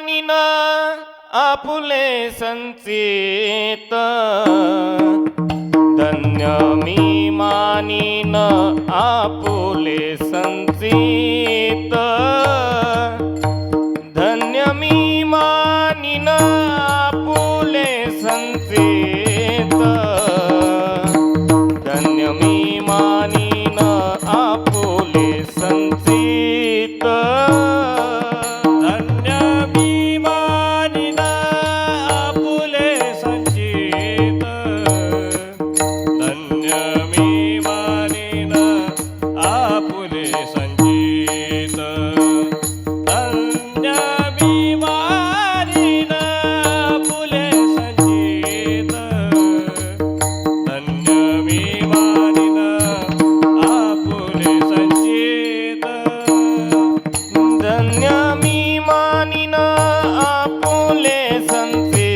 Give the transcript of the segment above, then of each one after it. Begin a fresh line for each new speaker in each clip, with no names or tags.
मानिन आपुले संचित, धन्य मी मानिन आपुले संचित, धन्य मी मानिन आपुले संचित, धन्य मी मानिन आपुले संचित,
धन्य मी मानिन आपुले संचित, धन्य मी मानिन आपुले संचित, धन्य मी मानिन आपुले संचित, धन्य मी मानिन आपुले संचित,
धन्य मी मानिन आपुले संचित,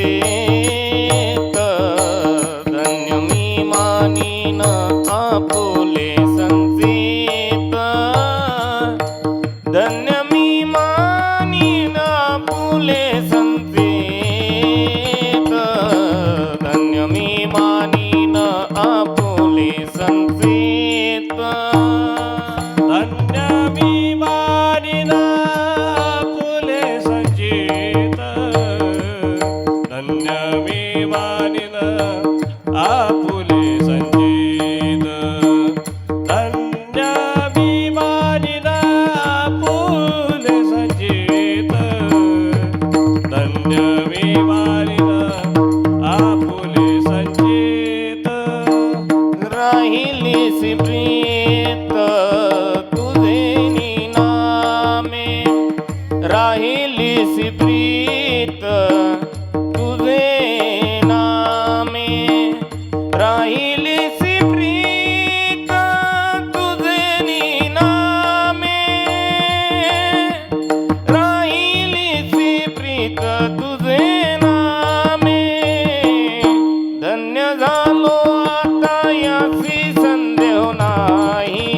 धन्य मी मानिन आपुले संचित, धन्य मी मानिन आपुले संचित, धन्य मी मानिन आपुले संचित,
धन्य मी मानिन आपुले संचित, धन्य मी मानिन आपुले संचित, धन्य मी मानिन आपुले संचित, धन्य मी मानिन आपुले संचित.
राहिलीसी प्रीत तुझे नामे, राहिलीसी प्रीत तुझे नामे, राहिलीसी प्रीत तुझे नामे, राहिलीसी प्रीत तुझे नामे, धन्य झालो आता याची संदेह नाही,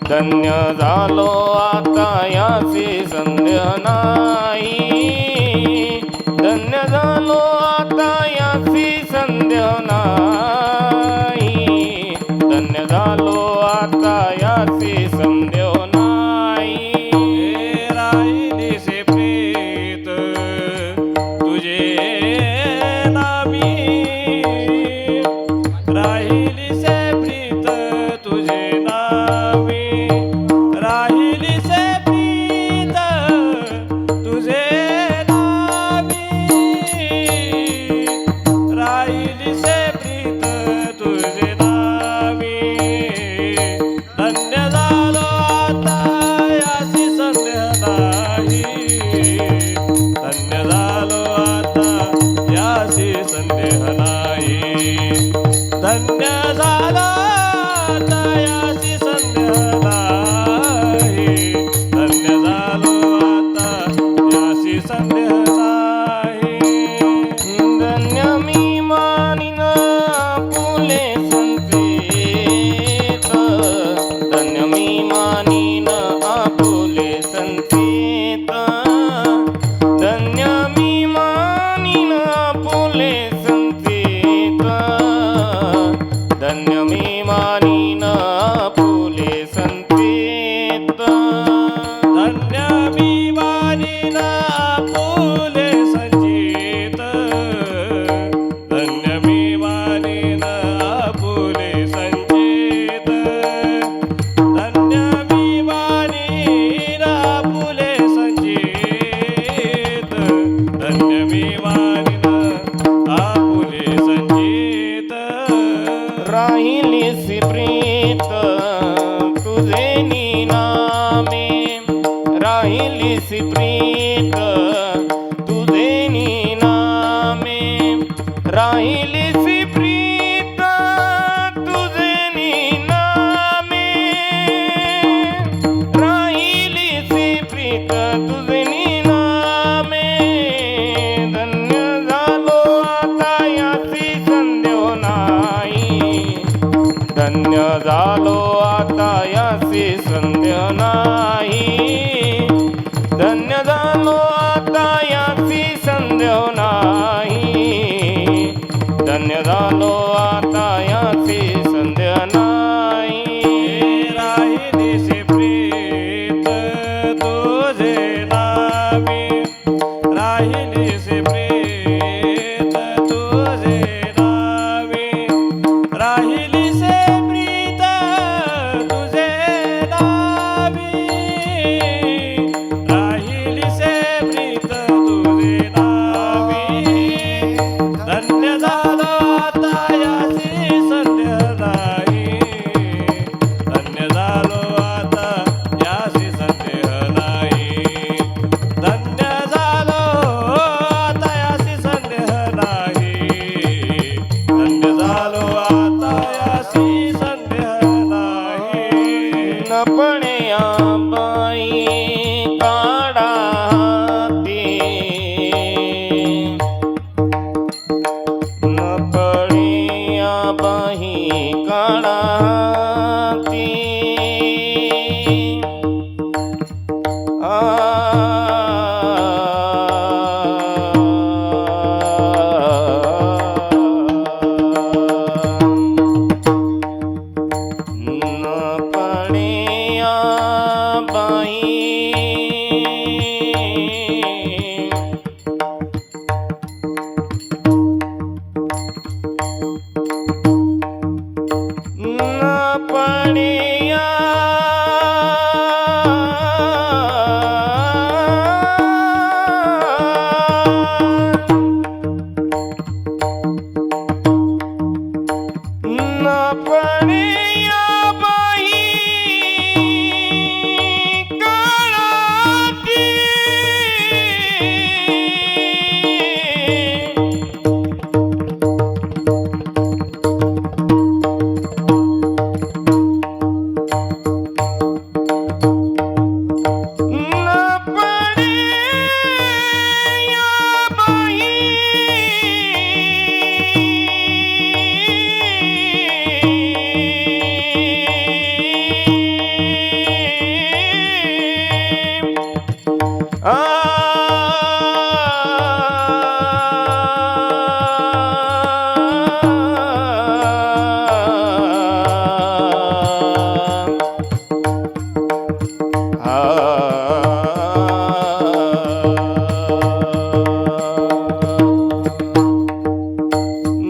धन्य झालो आता याची संदेह नाही, धन्य झालो आता याची संदेह नाही, धन्य झालो आता याची संदेह नाही.
राहिलीसे प्रीत तुझे नामी, राहिलीसे प्रीत तुझे नामी, राहिलीसे प्रीत तुझे नामी, राहिलीसे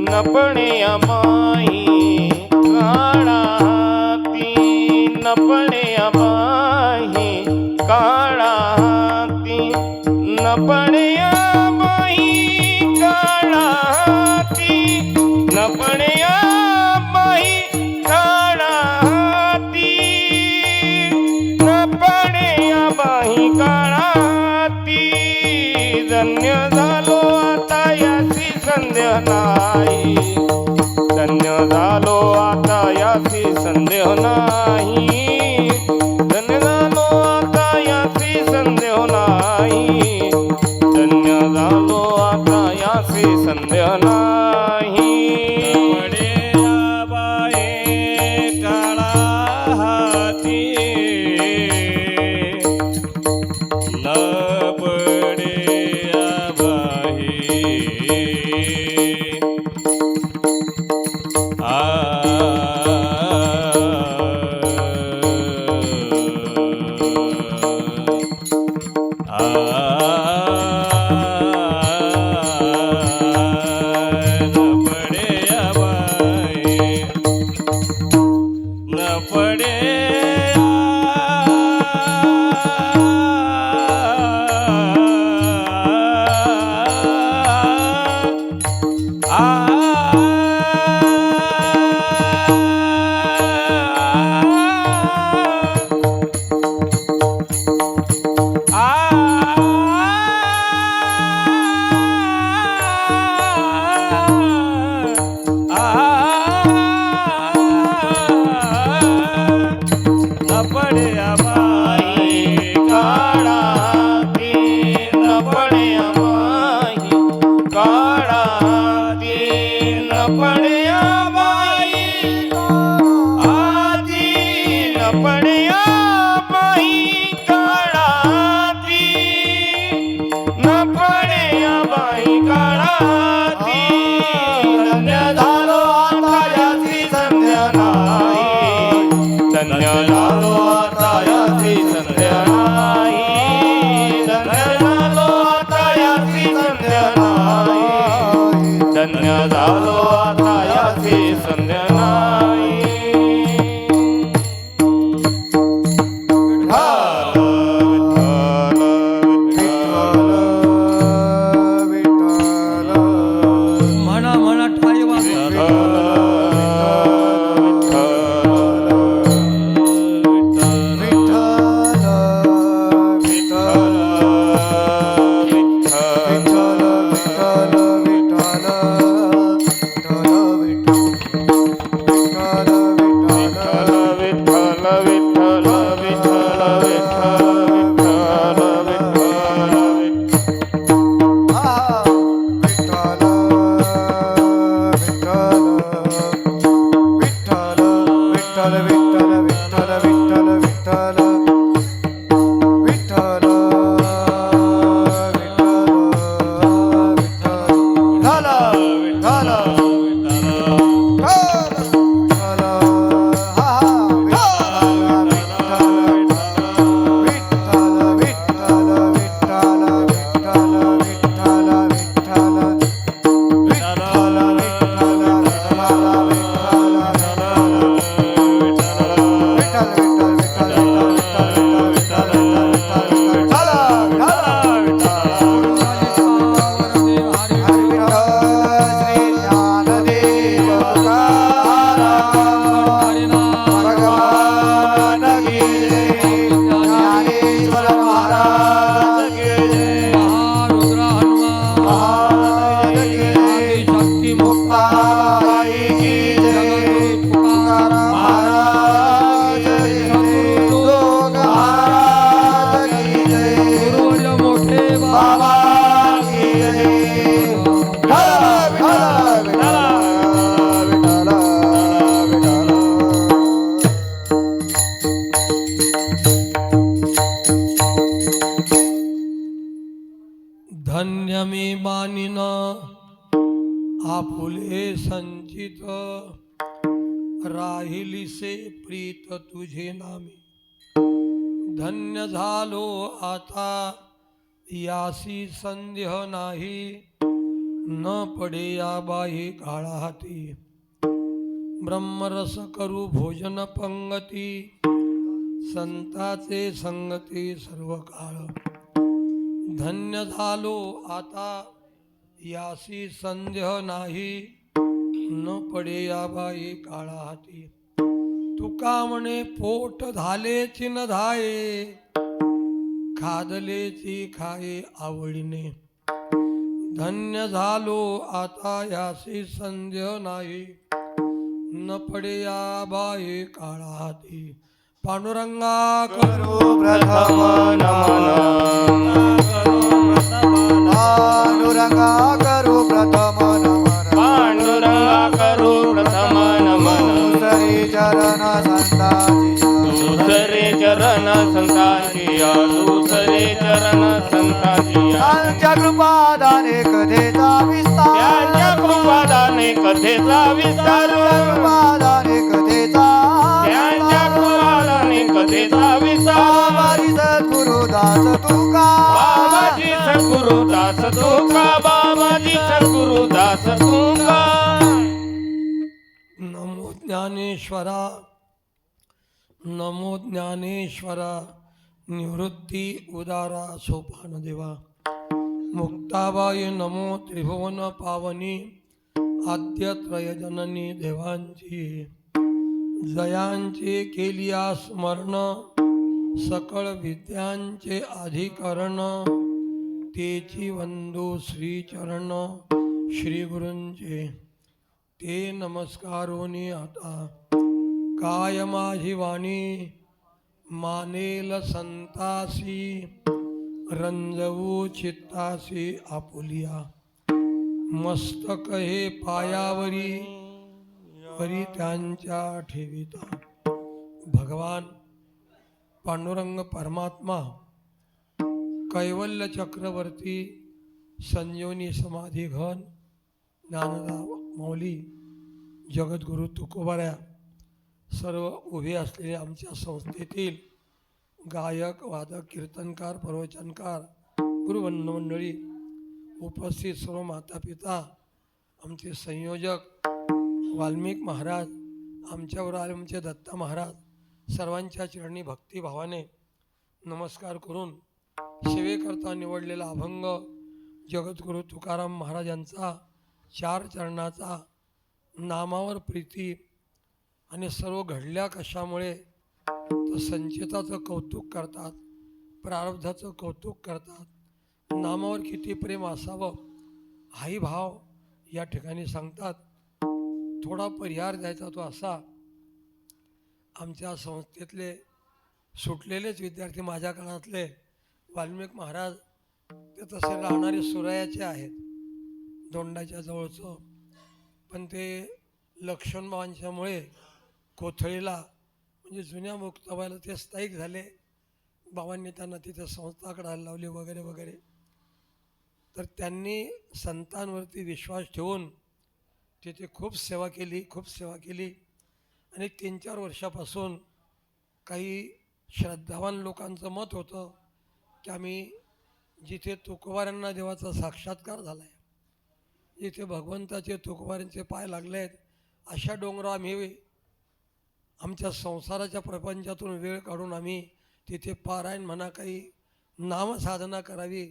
नपण्या बाई काळाती, नपण्या बाई काळाती, नपण्या बाई काळाती, नपण्या बाई काळाती, नपण्या बाई काळाती. धन्य झालो आता याची संध्या नाही, धन्य झालो आता याची संदेह नाही, धन्य झालो आता याची संदेह नाही, धन्य झालो आता याची संदेह नाही.
पड्या बाये काळा हाती, न पड्या बाई पड्या बाई
काळाती, नपण्या बाई काळाती, नपण्या बाई आती, नपण्या बाई काळाती, नपण्या बाई काळाती. धन्य झालो आता याची संध्या नाही, धन्य झालो आता याची संध्या नाही, धन्य झालो आता याची संध्या नाही, धन्य झालो आता याची संध्या नाही.
म्हणा म्हणा ठाई वाजवा. धन्य मी मानिन आपुले संचित राहिलीसे प्रीत तुझे नामी धन्य झालो आता यासी संदेह नाही न पडे या बाही काळा हाती ब्रह्मरस करू भोजन पंगती संताचे संगती सर्व काळ धन्य झालो आता यासी संदेह नाही न पडे या बाई काळा हाती तुका म्हणे पोट झालेची न धाये खादलेची खाये आवडीने धन्य झालो आता यासी संदेह नाही न पडे या बाई काळा हाती पांडुरंगा
करू प्रथम नमन पांडुरंगा करू प्रथम नमन पांडुरंगा करू प्रथम नमन दुसरे चरण संताची दुसरे चरण संताची दुसरे चरण संताची त्यांच्या कृपादाने कथेचा विस्तार त्यांच्या कृपादाने कथेचा विस्तार कृपादाने कथेचा त्यांच्या कृपादाने कथेचा विस्तार बाबाजी सद्गुरुदास तुका बाबाजी सद्गुरुदास तुका बाबाजी सद्गुरुदास तुका
नमो ज्ञानेश्वरा नमो ज्ञानेश्वरा निवृत्ती उदारा सोपान देवा मुक्ताबाई नमो त्रिभुवन पावनी आद्य त्रयजननी देवांची जयांचे केलिया स्मरण सकळ विद्यांचे अधिकरण तेची वंदू श्रीचरण श्री गुरूंचे ते नमस्कारोनी आता काय माझी वाणी मानेल संतासी रंजवू चित्तासी आपुलिया मस्तक हे पायावरी वरी त्यांच्या ठेविता भगवान पांडुरंग परमात्मा कैवल्य चक्रवर्ती संजीवनी समाधी घन ज्ञानराव मौली जगद्गुरु तुकोबाऱ्या सर्व उभे असलेले आमच्या संस्थेतील गायक वादक कीर्तनकार प्रवचनकार गुरुबंधू मंडळी उपस्थित सर्व माता पिता आमचे संयोजक वाल्मिक महाराज आमच्यावर आले आमचे दत्ता महाराज सर्वांच्या चरणी भक्तिभावाने नमस्कार करून सेवेकरता निवडलेला अभंग जगद्गुरु तुकाराम महाराजांचा 4 चरणाचा नामावर प्रीती आणि सर्व घडल्या कशामुळे तर संचिताचं कौतुक करतात प्रारब्धाचं कौतुक करतात नामावर किती प्रेम असावं हाही भाव या ठिकाणी सांगतात. थोडा परिहार द्यायचा तो असा आमच्या संस्थेतले सुटलेलेच विद्यार्थी माझ्या काळातले वाल्मिक महाराज ते तसे राहणारे सुरायाचे आहेत दोंडाच्या जवळचं पण ते लक्ष्मणबाबांच्यामुळे कोथळीला म्हणजे जुन्या मुक्ताबाईला ते स्थायिक झाले. बाबांनी त्यांना तिथे संस्था काढायला लावली वगैरे वगैरे. तर त्यांनी संतांवरती विश्वास ठेवून तिथे खूप सेवा केली आणि 3-4 वर्षापासून काही श्रद्धावान लोकांचं मत होतं की आम्ही जिथे तुकोबाऱ्यांना देवाचा साक्षात्कार झाला आहे जिथे भगवंताचे तुकोबाऱ्यांचे पाय लागले आहेत अशा डोंगरावर आम्ही आमच्या संसाराच्या प्रपंचातून वेळ काढून आम्ही तिथे पारायण म्हणा काही नामसाधना करावी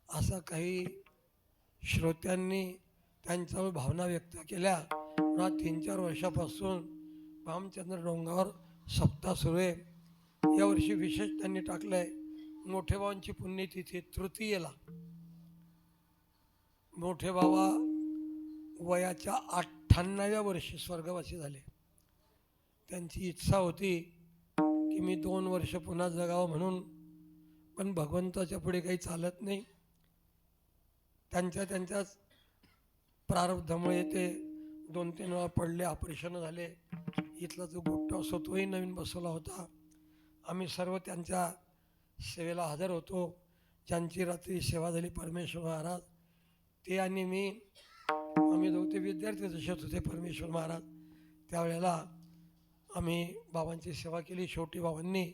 असा काही श्रोत्यांनी त्यांच्यावर भावना व्यक्त केल्या. 3-4 वर्षापासून रामचंद्र डोंगरावर सप्ताह सुरू आहे. यावर्षी विशेष त्यांनी टाकलं आहे मोठे बाबांची पुण्यतिथी तृतीयेला. मोठे बाबा वयाच्या 98व्या वर्षी स्वर्गवासी झाले. त्यांची इच्छा होती की मी 2 वर्ष पुन्हा जगावं म्हणून पण भगवंताच्या पुढे काही चालत नाही. त्यांच्याच प्रारब्धामुळे ते 2-3 वेळा पडले ऑपरेशन झाले. इथला जो गोट्टा असतो तोही नवीन बसवला होता. आम्ही सर्व त्यांच्या सेवेला हजर होतो. ज्यांची रात्री सेवा झाली परमेश्वर महाराज ते आणि मी, आम्ही दोघे विद्यार्थी दशेत होते परमेश्वर महाराज. त्यावेळेला आम्ही बाबांची सेवा केली. शेवटी बाबांनी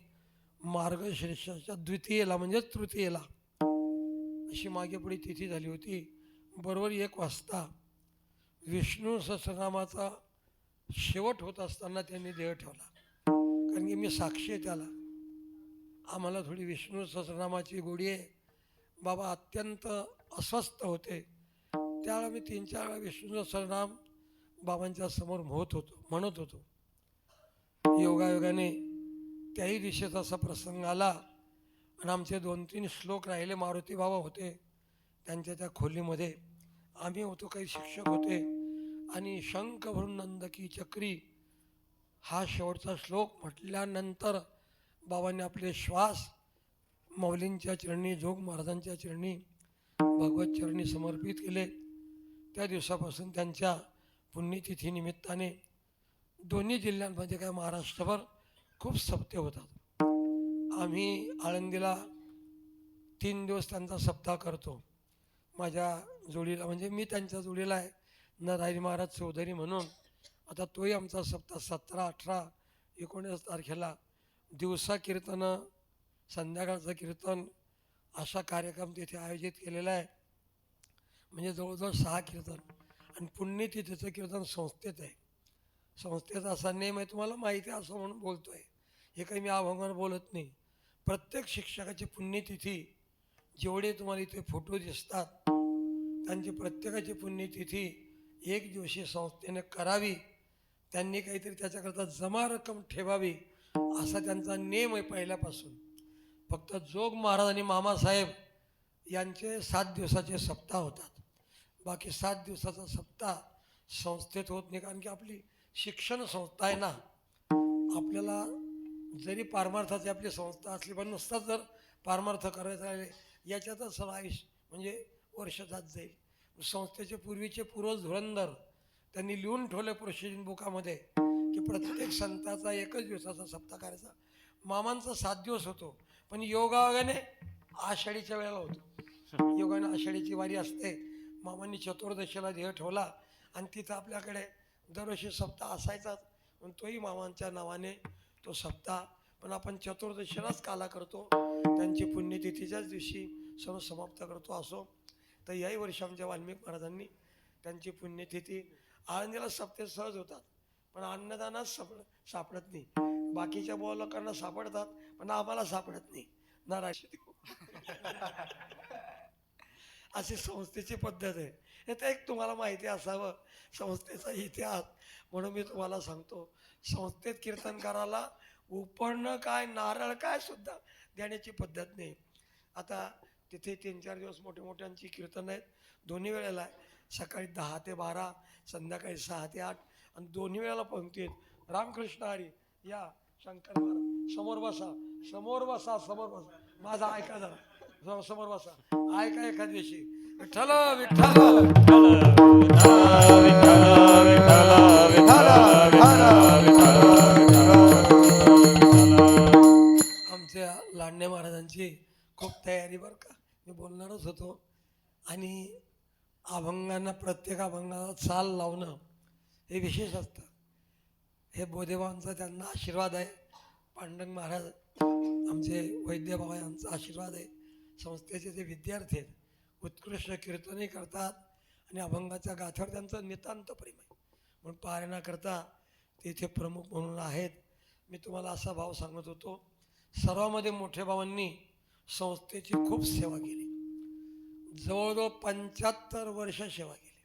मार्गशीर्षाच्या द्वितीयेला म्हणजेच तृतीयेला अशी मागे पुढे तिथी झाली होती. बरोबर 1 वाजता विष्णू सहस्रनामाचा शेवट होत असताना त्यांनी देह ठेवला. कारण की मी साक्षी आहे त्याला. आम्हाला थोडी विष्णू सहस्रनामाची गोडी आहे. बाबा अत्यंत अस्वस्थ होते. त्यावेळेला मी 3-4 वेळा विष्णू सहस्रनाम बाबांच्या समोर म्हणत होतो. योगायोगाने त्याही दिवशीचा असा प्रसंग आला आणि आमचे 2-3 श्लोक राहिले. मारुती बाबा होते त्यांच्या त्या खोलीमध्ये, आम्ही होतो, काही शिक्षक होते. आणि शंख भरून नंदकी चक्री हा शेवटचा श्लोक म्हटल्यानंतर बाबांनी आपले श्वास माऊलींच्या चरणी, जोग महाराजांच्या चरणी, भगवत चरणी समर्पित केले. त्या दिवसापासून त्यांच्या पुण्यतिथीनिमित्ताने दोन्ही जिल्ह्यांमध्ये काय महाराष्ट्रभर खूप सप्ते होतात. आम्ही आळंदीला 3 दिवस त्यांचा सप्ताह करतो. माझ्या जोडीला, म्हणजे मी त्यांच्या जोडीला आहे, नरहरी महाराज चौधरी म्हणून. आता तोही आमचा सप्ताह 17, 18, 19 तारखेला दिवसा कीर्तनं, संध्याकाळचं कीर्तन असा कार्यक्रम तिथे आयोजित केलेला आहे. म्हणजे जवळजवळ 6 कीर्तन. आणि पुण्यतिथीचं कीर्तन संस्थेत आहे. संस्थेचा असा नेम आहे, तुम्हाला माहिती आहे असं म्हणून बोलतो आहे. हे काही मी अभंगावर बोलत नाही. प्रत्येक शिक्षकाची पुण्यतिथी, जेवढे तुम्हाला इथे फोटो दिसतात त्यांची प्रत्येकाची पुण्यतिथी 1 दिवशी संस्थेने करावी. त्यांनी काहीतरी त्याच्याकरता जमा रक्कम ठेवावी असा त्यांचा नेम आहे पहिल्यापासून. फक्त जोग महाराज आणि मामासाहेब यांचे 7 दिवसाचे सप्ताह होतात. बाकी 7 दिवसाचा सप्ताह संस्थेत होत नाही. कारण की आपली शिक्षण संस्था आहे ना. आपल्याला जरी पारमार्थाची आपली संस्था असली पण नुसताच जर पारमार्थ करायचं राहिले याच्यातच सगळं आयुष्य म्हणजे वर्ष जात जाईल. संस्थेचे पूर्वीचे पूर्वज धुरंधर त्यांनी लिहून ठेवले प्रोसिजन बुकामध्ये की प्रत्येक संताचा 1च दिवसाचा सप्ताह करायचा. मामांचा 7 दिवस होतो, पण योगायोगाने आषाढीच्या वेळेला होतो. योगाने आषाढीची वारी असते. मामांनी चतुर्दशीला देह ठेवला आणि तिथं आपल्याकडे दरवर्षी सप्ताह असायचाच. पण तोही मामांच्या नावाने तो सप्ताह, पण आपण चतुर्दशीलाच काला करतो. त्यांची पुण्यतिथीच्याच दिवशी सर्व समाप्त करतो. असो तर याही वर्षी आमच्या वाल्मिक महाराजांनी त्यांची पुण्यतिथी, आळंदीला सप्ते सहज होतात पण अन्नदानाच सापडत नाही. बाकीच्या लोकांना सापडतात पण आम्हाला सापडत नाही. नाराज अशी संस्थेची पद्धत आहे. हे तर एक तुम्हाला माहिती असावं संस्थेचा इतिहास म्हणून मी तुम्हाला सांगतो. संस्थेत कीर्तनकाराला उपरणं काय, नारळ काय सुद्धा देण्याची पद्धत नाही. आता तिथे 3-4 दिवस मोठ्यांची कीर्तन आहेत. दोन्ही वेळेला आहे. सकाळी 10 ते 12, संध्याकाळी 6 ते 8 आणि दोन्ही वेळेला पंक्ती आहेत. रामकृष्ण हरी, या शंकर महाराज, समोर बसा, समोर बसा, समोर बसा. माझा ऐका जरा, समोर बसा, ऐका एखाद दिवशी. विठ्ठल विठ्ठल आमच्या लांडे महाराजांची खूप तयारी बरं का. मी बोलणारच होतो. आणि अभंगांना, प्रत्येक अभंगाला चाल लावणं हे विशेष असतं. हे बोधेबाबांचा त्यांना आशीर्वाद आहे. पांडुरंग महाराज आमचे वैद्यबाबा यांचा आशीर्वाद आहे. संस्थेचे जे विद्यार्थी आहेत उत्कृष्ट कीर्तनही करतात आणि अभंगाच्या गाथ्यावर त्यांचं नितांत प्रेम आहे. म्हणून पारायणाकरता ते इथे प्रमुख म्हणून आहेत. मी तुम्हाला असा भाव सांगत होतो, सर्वांमध्ये मोठे बाबांनी संस्थेची खूप सेवा केली. जवळजवळ 75 वर्ष सेवा केली.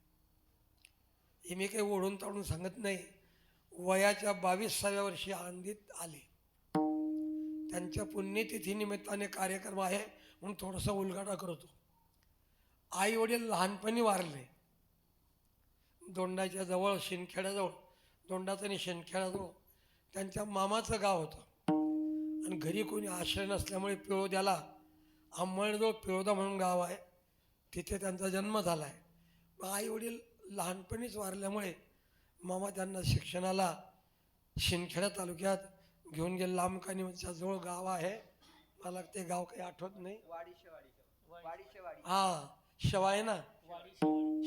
हे मी काही ओढून ताडून सांगत नाही. वयाच्या 22व्या वर्षी आळंदीत आले. त्यांच्या पुण्यतिथी निमित्ताने कार्यक्रम आहे म्हणून थोडासा उलगडा करतो. आई वडील लहानपणी वारले. दोंडाच्या जवळ, शिंदखेड्याजवळ, दोंडाचं आणि शिंदखेड्याजवळ त्यांच्या मामाचं गाव होतं. आणि घरी कोणी आश्रय नसल्यामुळे पिळोद्याला, अंमळजवळ पिळोदा म्हणून गाव आहे, तिथे त्यांचा जन्म झाला आहे. आई वडील लहानपणीच वारल्यामुळे मामा त्यांना शिक्षणाला शिंदखेडा तालुक्यात घेऊन गेले. लांबकानीच्या जवळ गाव आहे, मला ते गाव काही आठवत नाही. हा शेवा आहे ना,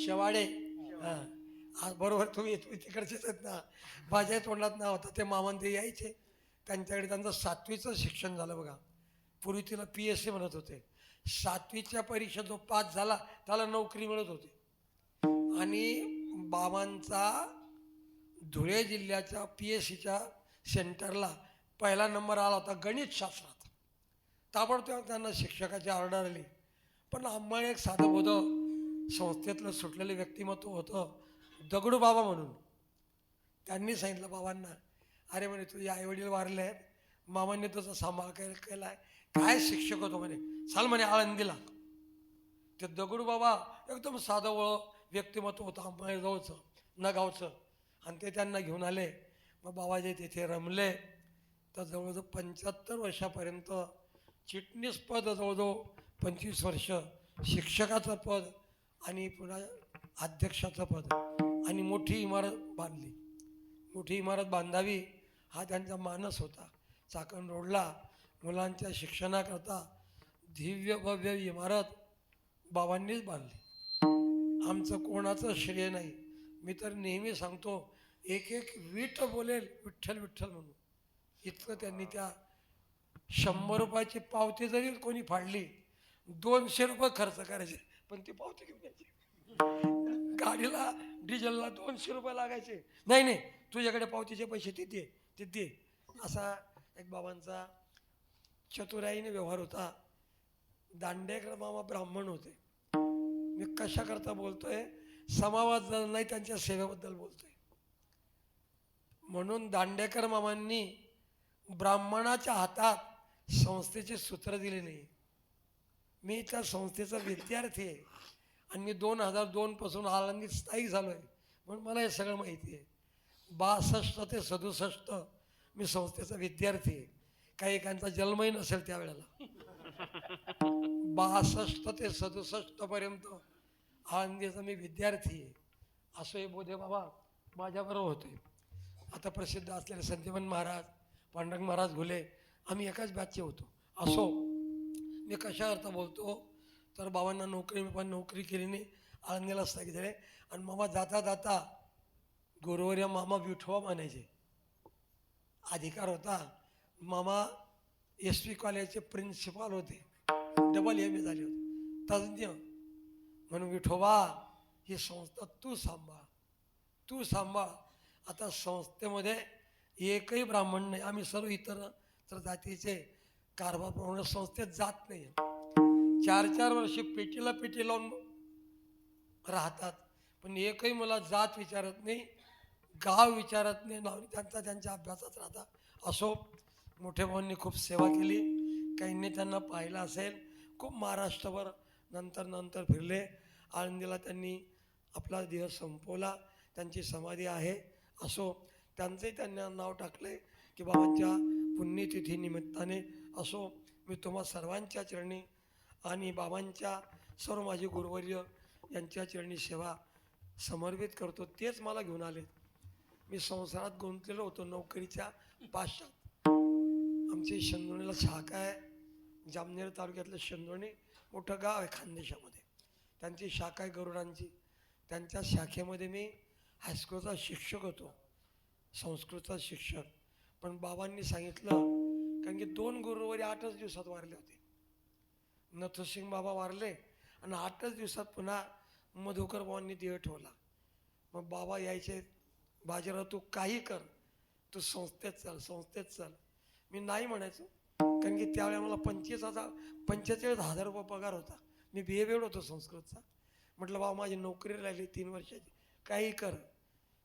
शेवाडे. हा हा, बरोबर. तुम्ही तिकडचेच आहेत ना. माझ्या तोंडात नाव होतं. ते मामान ते यायचे, त्यांच्याकडे त्यांचं 7वीचं शिक्षण झालं बघा. पूर्वी तिला PSC म्हणत होते. 7वीच्या परीक्षा जो पास झाला त्याला नोकरी मिळत होती. आणि बाबांचा धुळे जिल्ह्याच्या PSCच्या सेंटरला पहिला नंबर आला होता गणितशास्त्रात. ताबडतोब त्यांना शिक्षकाची ऑर्डर आली. पण आम्हाला एक साधं बोधं संस्थेतलं सुटलेलं व्यक्तिमत्व होतं दगडू बाबा म्हणून. त्यांनी सांगितलं बाबांना, अरे म्हणे तुझे आईवडील वारले आहेत, मामांनी तुझा सांभाळ केला आहे, काय शिक्षक होतो म्हणे, चाल म्हणे आळंदीला. ते दगडू बाबा एकदम साधं व्यक्तिमत्व होतं आंबेजवळचं नगावचं. आणि ते त्यांना घेऊन आले. मग बाबाजी तिथे रमले. तर जवळजवळ 75 वर्षापर्यंत चिटणीस पद, जवळजवळ 25 वर्ष शिक्षकाचं पद, आणि पुन्हा अध्यक्षाचं पद, आणि मोठी इमारत बांधली. मोठी इमारत बांधावी हा त्यांचा मानस होता. चाकण रोडला मुलांच्या शिक्षणाकरता दिव्य भव्य इमारत बाबांनीच बांधली. आमचं कोणाचं श्रेय नाही. मी तर नेहमी सांगतो, एक एक वीट बोलेल विठ्ठल विठ्ठल म्हणून. इतकं त्यांनी त्या 100 रुपयाची पावती जरी कोणी फाडली, 200 रुपये खर्च करायचे, पण ती पावती घेऊन यायची. गाडीला डिझेलला 200 रुपये लागायचे. नाही नाही, तुझ्याकडे पावतीचे पैसे ते दे. असा एक बाबांचा चतुराईने व्यवहार होता. दांडेकर मामा ब्राह्मण होते. मी कशा करता बोलतोय, समावाद नाही, त्यांच्या सेवेबद्दल बोलतोय. म्हणून दांडेकर मामांनी ब्राह्मणाच्या हातात संस्थेचे सूत्र दिले नाही. मी त्या संस्थेचा विद्यार्थी आहे आणि मी 2002 पासून आळंदीत स्थायिक झालो आहे, म्हणून मला हे सगळं माहिती आहे. 62 ते 67 मी संस्थेचा विद्यार्थी आहे. काही एकांचा जन्मही नसेल त्यावेळेला. 62 ते 67 पर्यंत आळंदीचा मी विद्यार्थी आहे. असं हे बोधे बाबा माझ्याबरोबर होते. आता प्रसिद्ध असलेले संतीमान महाराज, पांडुरंग महाराज घुले, आम्ही एकाच बॅचचे होतो. असो, मी कशा अर्थ बोलतो, तर बाबांना नोकरी, मी पण नोकरी केली नाही, आळंदीला स्थायिक झाले. आणि मामा जाता जाता गुरुवर्य मामा विठोबा म्हणायचे. अधिकार होता. मामा SP कॉलेजचे प्रिन्सिपाल होते, डबल MA झाले होते, तज्ज्ञ. म्हणून विठोबा ही संस्था तू सांभाळ. आता संस्थेमध्ये एकही ब्राह्मण नाही, आम्ही सर्व इतर जातीचे कारभारप्रमाणे संस्थेत जात नाही. 4-4 वर्षे पेटी लावून राहतात, पण एकही मला जात विचारत नाही, गाव विचारत नाही, नाव त्यांच्या अभ्यासात राहतात. असो, मोठे भावांनी खूप सेवा केली. काहींनी त्यांना पाहिलं असेल. खूप महाराष्ट्रभर नंतर फिरले. आळंदीला त्यांनी आपला दिवस संपवला. त्यांची समाधी आहे. असो, त्यांचंही त्यांना नाव टाकले की बाबांच्या पुण्यतिथी निमित्ताने. असो, मी तुम्हा सर्वांच्या चरणी आणि बाबांच्या सर्व माझे गुरुवर्य यांच्या चरणी सेवा समर्पित करतो. तेच मला घेऊन आले. मी संसारात गुंतलेलो होतो नोकरीच्या पाशात. आमची शेंदोणीला शाखा आहे. जामनेर तालुक्यातलं शेंदोणी मोठं गाव आहे खानदेशामध्ये. त्यांची शाखा आहे गरुडांची. त्यांच्या शाखेमध्ये मी हायस्कूलचा शिक्षक होतो, संस्कृतचा शिक्षक. पण बाबांनी सांगितलं, कारण की 2 गुरुवारी 8च दिवसात वारले होते. नथुसिंग बाबा वारले आणि 8च दिवसात पुन्हा मधुकर बाबांनी देह ठेवला. मग बाबा यायचे, बाजीराव तू काही कर, तू संस्थेत चल. मी नाही म्हणायचो, कारण की त्यावेळेला मला 45,000 रुपये पगार होता. मी BA होतो संस्कृतचा. म्हटलं बाबा माझी नोकरी राहिली 3 वर्षाची, काही कर.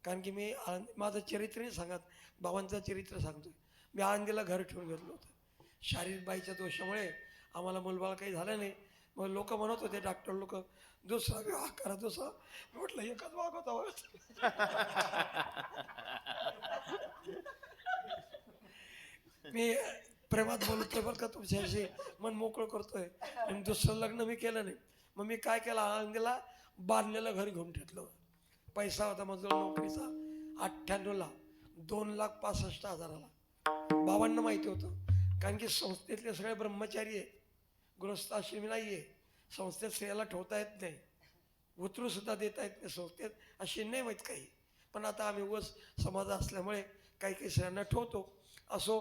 कारण की मी माझं चरित्र नाही सांगत, बाबांचं चरित्र सांगतोय. मी आळंदीला घर ठेवून घेतलं होतं. शारीरिक बाईच्या दोषामुळे आम्हाला मुलबाळ काही झालं नाही. मग लोक म्हणत होते, डॉक्टर लोक, दुसरा विवाह करा दुसरा. म्हटलं एकच वाग होता. मी प्रेमात बोलतोय बरं का तुमच्याशी, मन मोकळं करतोय. आणि दुसरं लग्न मी केलं नाही. मग मी काय केलं, आळंदीला बांधलेलं घर घेऊन ठेवलं. पैसा होता माझा नोकरीचा 98ला 2,65,000. बाबांना माहिती होतं, कारण की संस्थेतले सगळे ब्रह्मचारी आहेत, गृहस्थाश्रमी नाही आहे. संस्थेत स्त्रियाला ठेवता येत नाही, उतरू सुद्धा देता येत नाही संस्थेत, अशी नाही माहीत काही. पण आता आम्ही उगाच समाज असल्यामुळे काही काही स्त्रियांना ठेवतो. असो,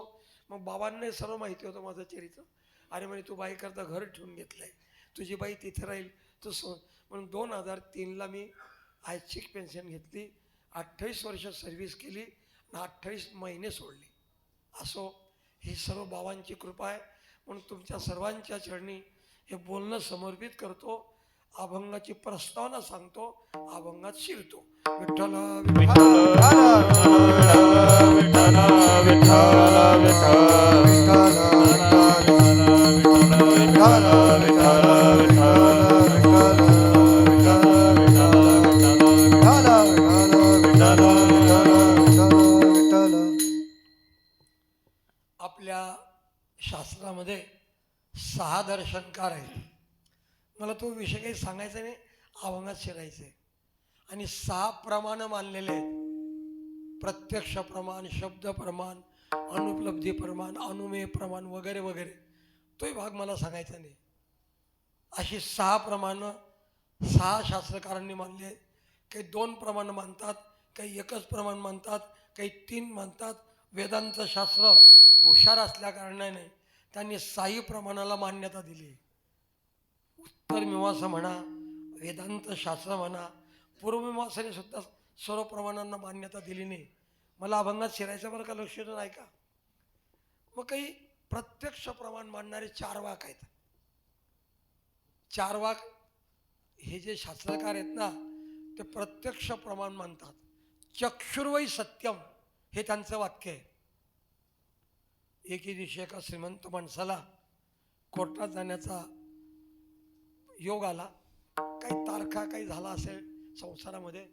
मग बाबांना सर्व माहिती होतं माझं चरित्र. अरे म्हणे तू बाईकरता घर ठेवून घेतलं आहे, तुझी बाई तिथे राहील तू म्हणून 2003ला मी ऐच्छिक पेन्शन घेतली. 28 वर्ष सर्व्हिस केली आणि 28 महिने सोडले. असो, ही सर्व बाबांची कृपा आहे. म्हणून तुमच्या सर्वांच्या चरणी हे बोलणं समर्पित करतो. अभंगाची प्रस्तावना सांगतो, अभंगात शिरतो. विठ्ठल
विठ्ठल विठ्ठल विठ्ठल
आपल्या शास्त्रामध्ये 6 दर्शनकार आहेत. मला तो विषय काही सांगायचा नाही, अभंगात शिरायचं आहे. आणि 6 प्रमाण मानलेले आहेत. प्रत्यक्ष प्रमाण, शब्द प्रमाण, अनुपलब्धी प्रमाण, अनुमेय प्रमाण वगैरे वगैरे. तोही भाग मला सांगायचा नाही. अशी 6 प्रमाणं 6 शास्त्रकारांनी मानली आहेत. काही 2 प्रमाण मानतात, काही एकच प्रमाण मानतात, काही 3 मानतात. वेदांत शास्त्र हुशार असल्या कारणाने त्यांनी 6 प्रमाणाला मान्यता दिली. उत्तर मीमांसा म्हणा, वेदांत शास्त्र म्हणा, पूर्वमीमांसाने सुद्धा सर्व प्रमाणांना मान्यता दिली नाही. मला अभंगात शिरायचं बरं का, लक्ष देऊन ऐका. मग काही प्रत्यक्ष प्रमाण मानणारे 4 वाक आहेत. 4 वाक हे जे शास्त्रकार आहेत ना, ते प्रत्यक्ष प्रमाण मानतात. चक्षुर्वै सत्यम हे त्यांचं वाक्य आहे. एके दिवशी एका श्रीमंत माणसाला कोर्टात जाण्याचा योग आला. काही तारखा काही झाला असेल संसारामध्ये,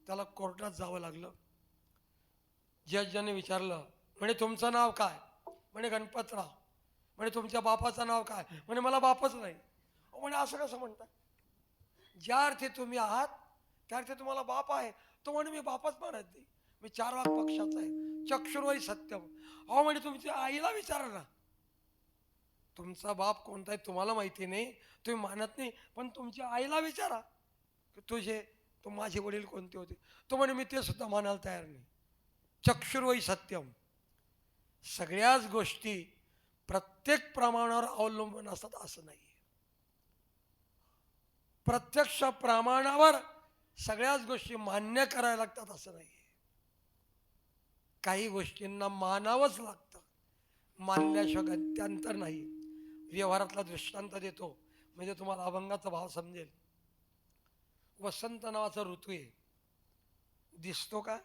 त्याला कोर्टात जावं लागलं. जजने विचारलं, म्हणे तुमचं नाव काय? म्हणे गणपतराव. म्हणे तुमच्या बापाचं नाव काय? म्हणे मला बापच नाही. म्हणे असं कसं म्हणता? ज्या अर्थी तुम्ही आहात त्या अर्थी तुम्हाला बाप आहे. तो म्हणे मी बापच मानत नाही, मी 4 वाक पक्षाचा आहे. चक्षुर्वै सत्यम. अहो म्हणे तुमच्या आईला विचारा ना, तुमचा बाप कोणता आहे तुम्हाला माहिती नाही, तुम्ही मानत नाही, पण तुमच्या आईला विचारा तो माझे वडील कोणते होते. तो म्हणे मी ते सुद्धा मानायला तयार नाही. चक्षुर्वै सत्यम. सगळ्याच गोष्टी प्रत्येक प्रमाणावर अवलंबून असतात असं नाही. प्रत्यक्ष प्रमाणावर सगळ्याच गोष्टी मान्य करायला लागतात असं नाही. काही गोष्टींना मानावंच लागतं, मानल्याशिवाय गत्यंतर नाही. व्यवहारातला दृष्टांत देतो म्हणजे तुम्हाला अभंगाचा भाव समजेल. वसंत नावाचा ऋतू आहे, दिसतो का?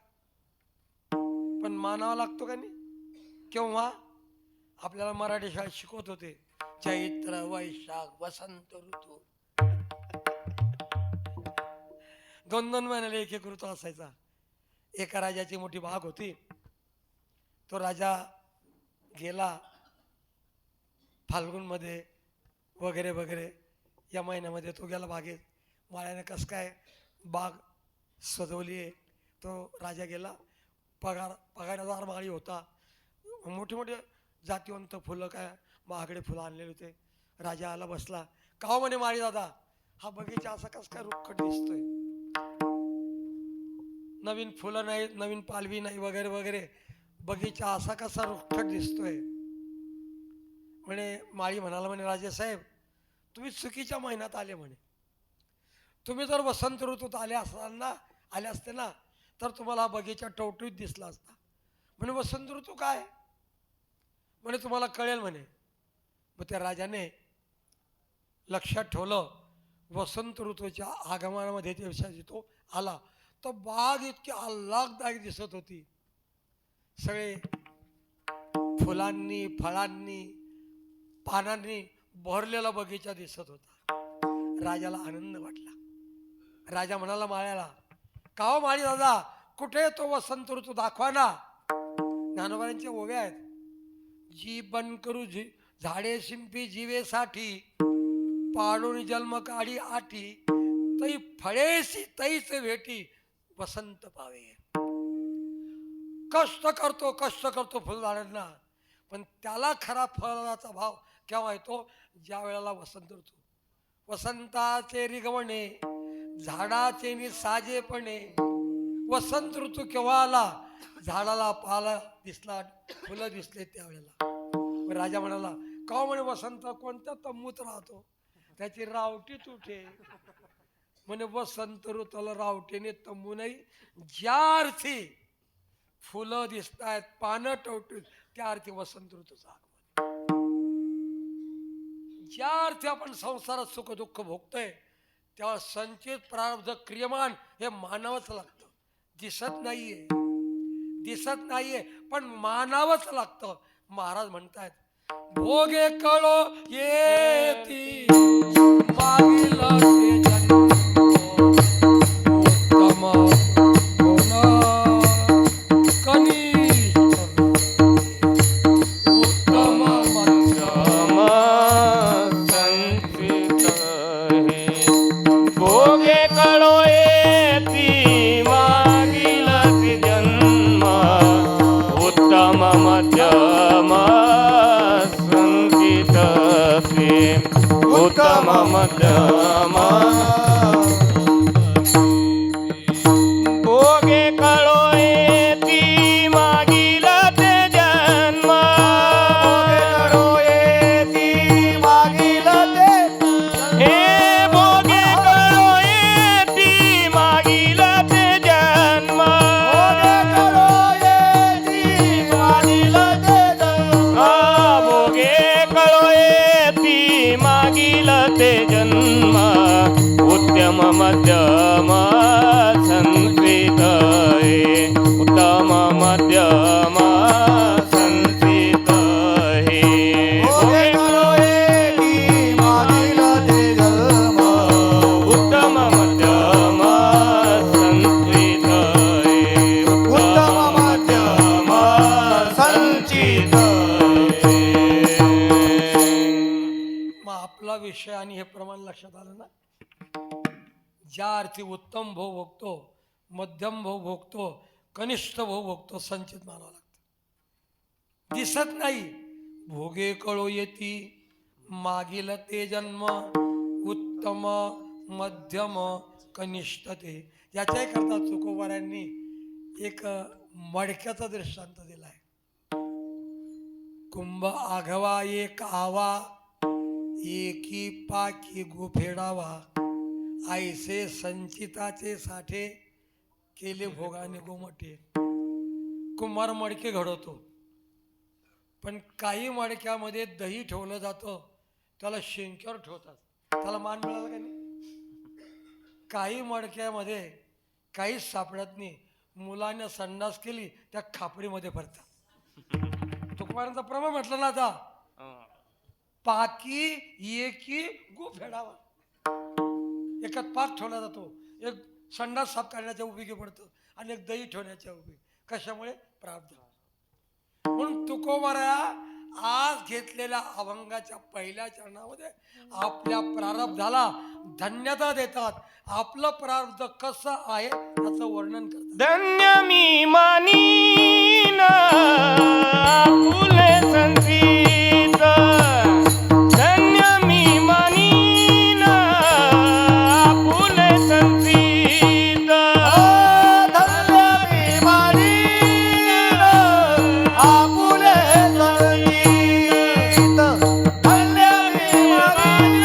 पण मानावा लागतो का नाही? केव्हा? आपल्याला मराठी शाळेत शिकवत होते, चैत्र वैशाख वसंत ऋतू. 2-2 महिन्याला एक ऋतू असायचा. एका राजाची मोठी बाग होती. तो राजा गेला फाल्गुनमध्ये वगैरे वगैरे, या महिन्यामध्ये तो गेला बागेत. माळ्याने कसं काय बाग सजवली आहे. तो राजा गेला. पगारदार माळी होता. मोठे मोठे जातीवंत फुलं, काय महागडे फुलं आणलेले होते. राजा आला, बसला. का हो म्हणे माळी दादा, हा बगीचा असा कसं काय रुखट दिसतोय? नवीन फुलं नाही, नवीन पालवी नाही वगैरे वगैरे, बगीचा असा कसा रुखट दिसतोय? म्हणे माळी म्हणाला, म्हणे राजेसाहेब तुम्ही चुकीच्या महिन्यात आले. म्हणे तुम्ही जर वसंत ऋतूत आले असते ना तर तुम्हाला हा बगीचा टवटवीत दिसला असता. म्हणे वसंत ऋतू काय? म्हणे तुम्हाला कळेल म्हणे. मग त्या राजाने लक्षात ठेवलं. वसंत ऋतूच्या आगमनामध्ये दिवसाची तो आला तर बाग इतकी आल्हाददायक दिसत होती. सगळे फुलांनी, फळांनी, पानांनी भरलेला बगीचा दिसत होता. राजाला आनंद वाटला. राजा म्हणाला माळ्याला, का हो माळी दादा, कुठे तो वसंत ऋतू दाखवा ना. ज्ञानोबांच्या ओव्या आहेत. जी बन करू झाडे शिंपी जीवेसाठी, पाडून जन्म काढी आठी, तई फळेसी तैच भेटी वसंत पावे. कष्ट करतो फुलझाडांना, पण त्याला खरा फळाचा भाव केव्हा येतो? ज्या वेळेला वसंत ऋतू. वसंताचे रिगवणे, झाडाचे नि साजेपणे. वसंत ऋतू केव्हा आला, झाडाला पाला दिसला, फुलं दिसले त्यावेळेला. राजा म्हणाला, का म्हणे वसंत कोणत्या तंबूत राहतो, त्याची रावटी तुटे. म्हणे वसंत ऋतूला रावटीने तंबू नाही, ज्या अर्थी फुलं दिसत आहेत, पानं टवटून, त्या अर्थी वसंत ऋतूचा आगमन. ज्या अर्थी आपण संसारात सुख दुःख भोगतोय, तेव्हा संचित प्रारब्ध क्रियमान हे मानावंच लागतं. दिसत नाहीये पण मानावंच लागतं. महाराज म्हणतायत, भोगे कळो येती मागील ते जन्म, उत्तम गुण कनिष्ठ, उत्तम मध्यम
संचित हे. भोगे कळो येती मागील ते जन्म, उत्तम मध्यम संचित हे. उत्तम मध्यम भोगे कळो येती मागील ते जन्म, हे भोगे कळो येती मागील ते जन्म, हा भोगे कळो येती मागील ते जन्म, उत्तम मध्यम संचित हे. उत्तम मध्यम संचित हे. भोगे उत्तम मध्यम संचित हे. उत्तम मध्यम संचित हे.
मग आपला विषय आणि हे प्रमाण लक्षात आलं ना. ज्या अर्थी उत्तम भोग भोगतो, मध्यम भोग भोगतो, कनिष्ठ भोग भोगतो, संचित मानावं लागतं. दिसत नाही, भोगे कळो येती मागील ते जन्म, उत्तम मध्यम कनिष्ठ ते. याच्याही करता तुकोबारायांनी एक मडक्याचा दृष्टांत दिलाय. कुंभ आघवा एक आवा, एकी पाकी गुफेडावा, ऐसे संचिताचे साठे, केले भोगाने गोमटे. कुंभार मडके घडवतो, पण काही मडक्यामध्ये दही ठेवलं जातं, त्याला शेंक्यावर ठेवतात, त्याला मान मिळाला का नाही. काही मडक्यामध्ये काहीच सापडत नाही, मुलाने संडास केली त्या खापरीमध्ये भरतात. तुकोबारांचा प्रमाण म्हटलं ना आता, पाकी एकी गो फेडावा. एकात पाक ठेवला जातो, एक संडास साफ करण्याच्या उपयोगी पडतं, आणि एक दही ठेवण्याच्या उपयोगी. कशामुळे? प्रारब्ध. म्हणून तुकोबारा आज घेतलेल्या अभंगाच्या पहिल्या चरणामध्ये आपल्या प्रारब्धाला धन्यता देतात. आपलं प्रारब्ध कसं आहे याचं वर्णन करतात.
धन्य मी मानीन फुले संचित, धन्य मी मानीन फुले संचित, धन्य मी मानीन फुले संचित, धन्य मी मानीन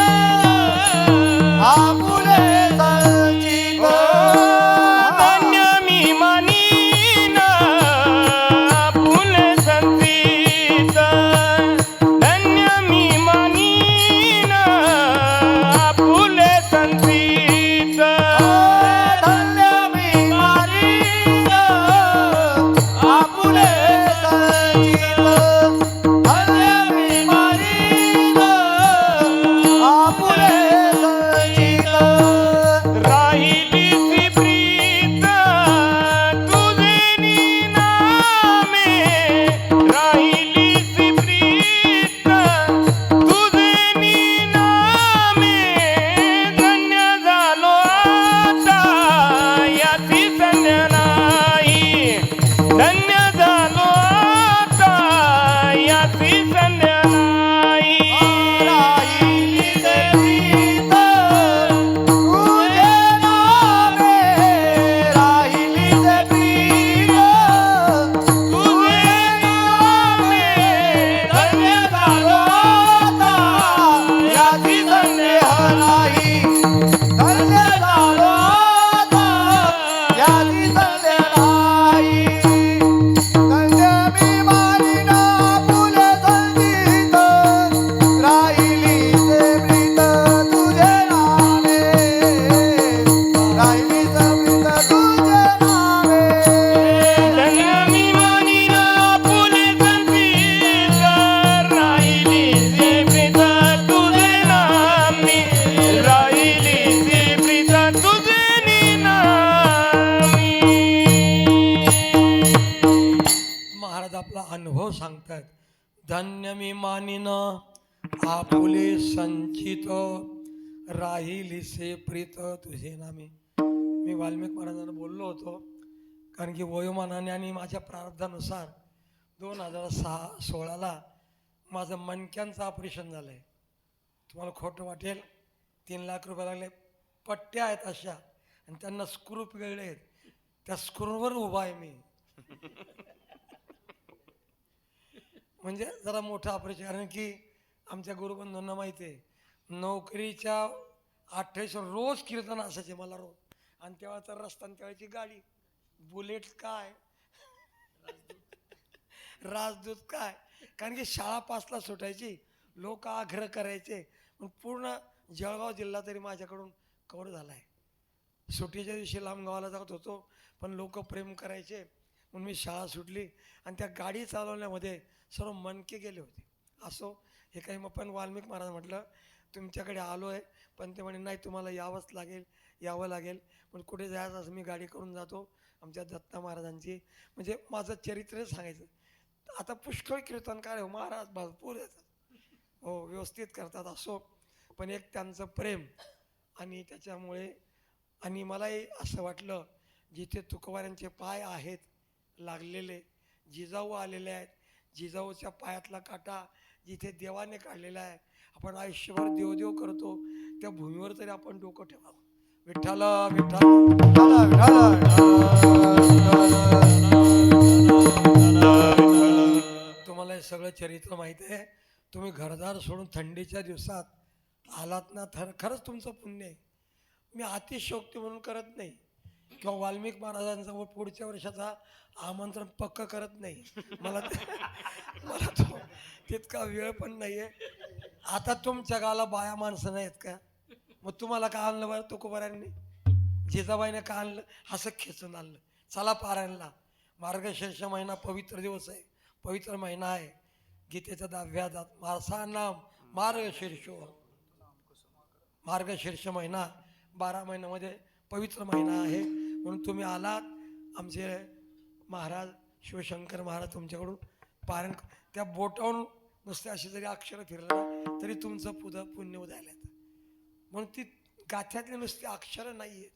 फुले संचित, धन्य मी मानीन फुले संचित, धन्य
धन्य मी मानिन आपुले संचित राहिलीसे प्रीत तुझे नामे. मी वाल्मिक महाराजांना बोललो होतो, कारण की वयोमानाने आणि माझ्या प्रारब्धानुसार 2016ला माझं मणक्यांचं ऑपरेशन झालं आहे. तुम्हाला खोटं वाटेल, 3 लाख रुपये लागले. पट्ट्या आहेत अशा आणि त्यांना स्क्रू पिळले आहेत, त्या स्क्रूवर उभा आहे मी. म्हणजे जरा मोठं ऑपरेशन, कारण की आमच्या गुरुबंधूंना माहिती आहे, नोकरीच्या 28 रोज कीर्तन असायचे मला रोज. आणि तेव्हाचा रस्ता आणि तेव्हाची गाडी बुलेट काय राजदूत काय, कारण की शाळा 5ला सुटायची, लोक आग्रह करायचे. मग पूर्ण जळगाव जिल्हा तरी माझ्याकडून कव्हर झाला आहे. सुट्टीच्या दिवशी लांब गावाला जात होतो, पण लोक प्रेम करायचे म्हणून मी शाळा सुटली. आणि त्या गाडी चालवण्यामध्ये सर्व मनके गेले होते. असो, हे काही मग पण वाल्मिक महाराज म्हटलं तुमच्याकडे आलो आहे, पण ते म्हणे नाही तुम्हाला यावं लागेल. पण कुठे जायचं असं मी गाडी करून जातो आमच्या दत्ता महाराजांची. म्हणजे माझं चरित्र सांगायचं. आता पुष्कळ कीर्तनकार हो महाराज, भरपूर येतात, हो व्यवस्थित करतात. असो, पण एक त्यांचं प्रेम आणि त्याच्यामुळे. आणि मलाही असं वाटलं, जिथे तुकोबारांचे पाय आहेत लागलेले, जिजाऊ आलेले आहेत, जिजाऊच्या पायातला काटा जिथे देवाने काढलेला आहे, आपण आयुष्यभर देवदेव करतो, त्या भूमीवर तरी आपण डोकं ठेवावं. विठ्ठल विठ्ठल तुम्हाला हे सगळं चरित्र माहिती आहे. तुम्ही घरदार सोडून थंडीच्या दिवसात आलात ना, खरंच तुमचं पुण्य आहे. मी अतिशयोक्ती म्हणून करत नाही, किंवा वाल्मिक महाराजांचा व पुढच्या वर्षाचा आमंत्रण पक्क करत नाही. मला तो तितका वेळ पण नाही आहे. आता तुमच्या गावाला बाया माणसं नाहीत का? मग तुम्हाला का आणलं बरं तुकोबारांनी? जिजाबाईने का आणलं? हसं खेचून आणलं. चला पारायणला. मार्गशीर्ष महिना पवित्र दिवस आहे, पवित्र महिना आहे. गीतेचा 10व्या अध्यायात मारसा नाम मार्गशीर्ष महिना 12 महिन्यामध्ये पवित्र महिना आहे. म्हणून तुम्ही आलात. आमचे महाराज शिवशंकर महाराज तुमच्याकडून पारायण, त्या बोटावरून नुसते अशी जरी अक्षरं फिरलं तरी तुमचं पुण्य उद्यायला येतं. म्हणून ती गाथ्यातली नुसती अक्षरं नाही आहेत,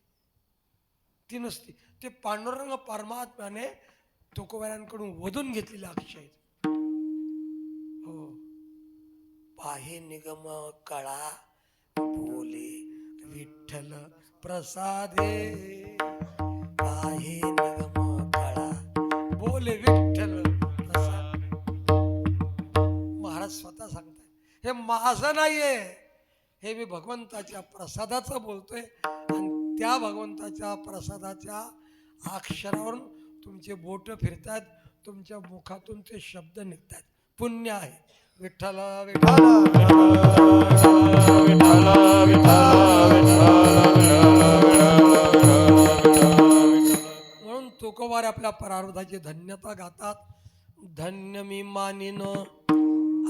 ती नुसती ते पांडुरंग परमात्म्याने तुकोबारांकडून वधून घेतलेले अक्षर आहेत. हो, पाहे निगम कळा बोले विठ्ठल प्रसादे. पाहे निगम कळा बोले विठ्ठल प्रसाद. महाराज स्वतः सांगताय हे माझं नाहीये, हे मी भगवंताच्या प्रसादाचं बोलतोय. आणि त्या भगवंताच्या प्रसादाच्या अक्षरावरून तुमचे बोट फिरतात, तुमच्या मुखातून ते शब्द निघतात. पुण्य आहे. विठ्ठल विठ्ठल म्हणून तुकोबार आपल्या प्रारब्धाची धन्यता गातात. धन्य मी मानिन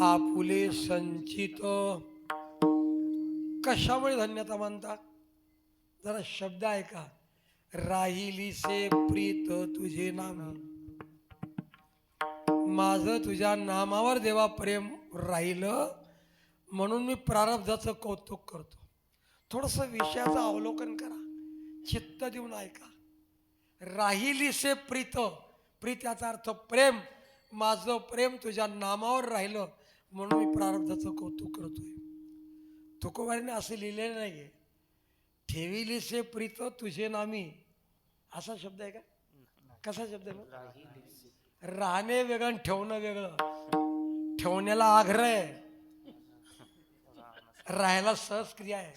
आपुले संचित. कशामुळे धन्यता मानतात? जरा शब्द ऐका. राहिलीसे प्रीत तुझे नाम. माझं तुझ्या नामावर देवा प्रेम राहिलं, म्हणून मी प्रारब्धाचं कौतुक करतो. थोडंसं विषयाचं अवलोकन करा, चित्त देऊन ऐका. राहिलीसे प्रीत, प्रीत याचा अर्थ प्रेम. माझं प्रेम तुझ्या नामावर राहिलं म्हणून मी प्रारब्धाचं कौतुक करतोय. तुकोबारांनी असं लिहिलेलं नाहीये ठेविलीसे प्रीत तुझे नामी. असा शब्द आहे का? कसा शब्द आहे? राहणे वेगळं आणि ठेवणं वेगळं. ठेवण्याला आग्रह आहे, राहायला सहज क्रिया आहे,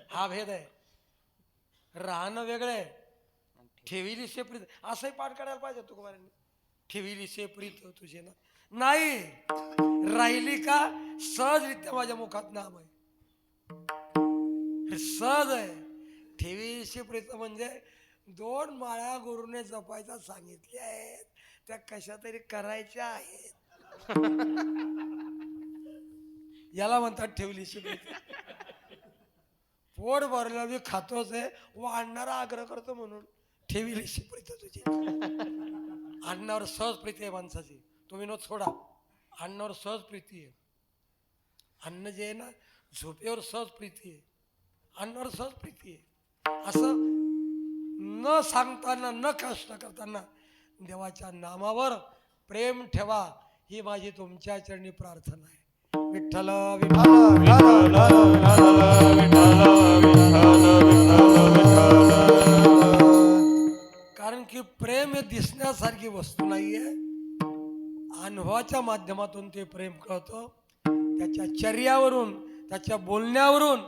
हा भेद आहे. राहणं वेगळं आहे, ठेविलीसे प्रीत असंही पाठ करायला पाहिजे तुकोबारांनी. ठेविलीसे प्रीत तुझे ना नाही, राहिली का सहजरित्या माझ्या मुखात नाम आहे, सहज आहे. ठेविलीसे प्रीत म्हणजे 2 माळा गुरुने जपायचा सांगितले आहेत, त्या कशा तरी करायच्या आहेत. याला म्हणतात ठेवलीशी प्रीत. पोट भरलं मी खातोच आहे, वाढणारा आग्रह करतो म्हणून ठेविलीशी प्रीत तुझी. अन्नावर सहज प्रीती आहे माणसाची, तो विनोद सोडा. अन्नावर सहज प्रीती आहे. अन्न जे आहे ना, झोपेवर सहज प्रीती आहे, अन्नावर सहज प्रीती आहे. असं न सांगताना, न कष्ट करताना देवाच्या नामावर प्रेम ठेवा, ही माझी तुमच्या चरणी प्रार्थना आहे. विठ्ठल विठ्ठल कारण की प्रेम हे दिसण्यासारखी वस्तू नाहीये. अनुभवाच्या माध्यमातून ते प्रेम कळतं. त्याच्या चर्यावरून, त्याच्या बोलण्यावरून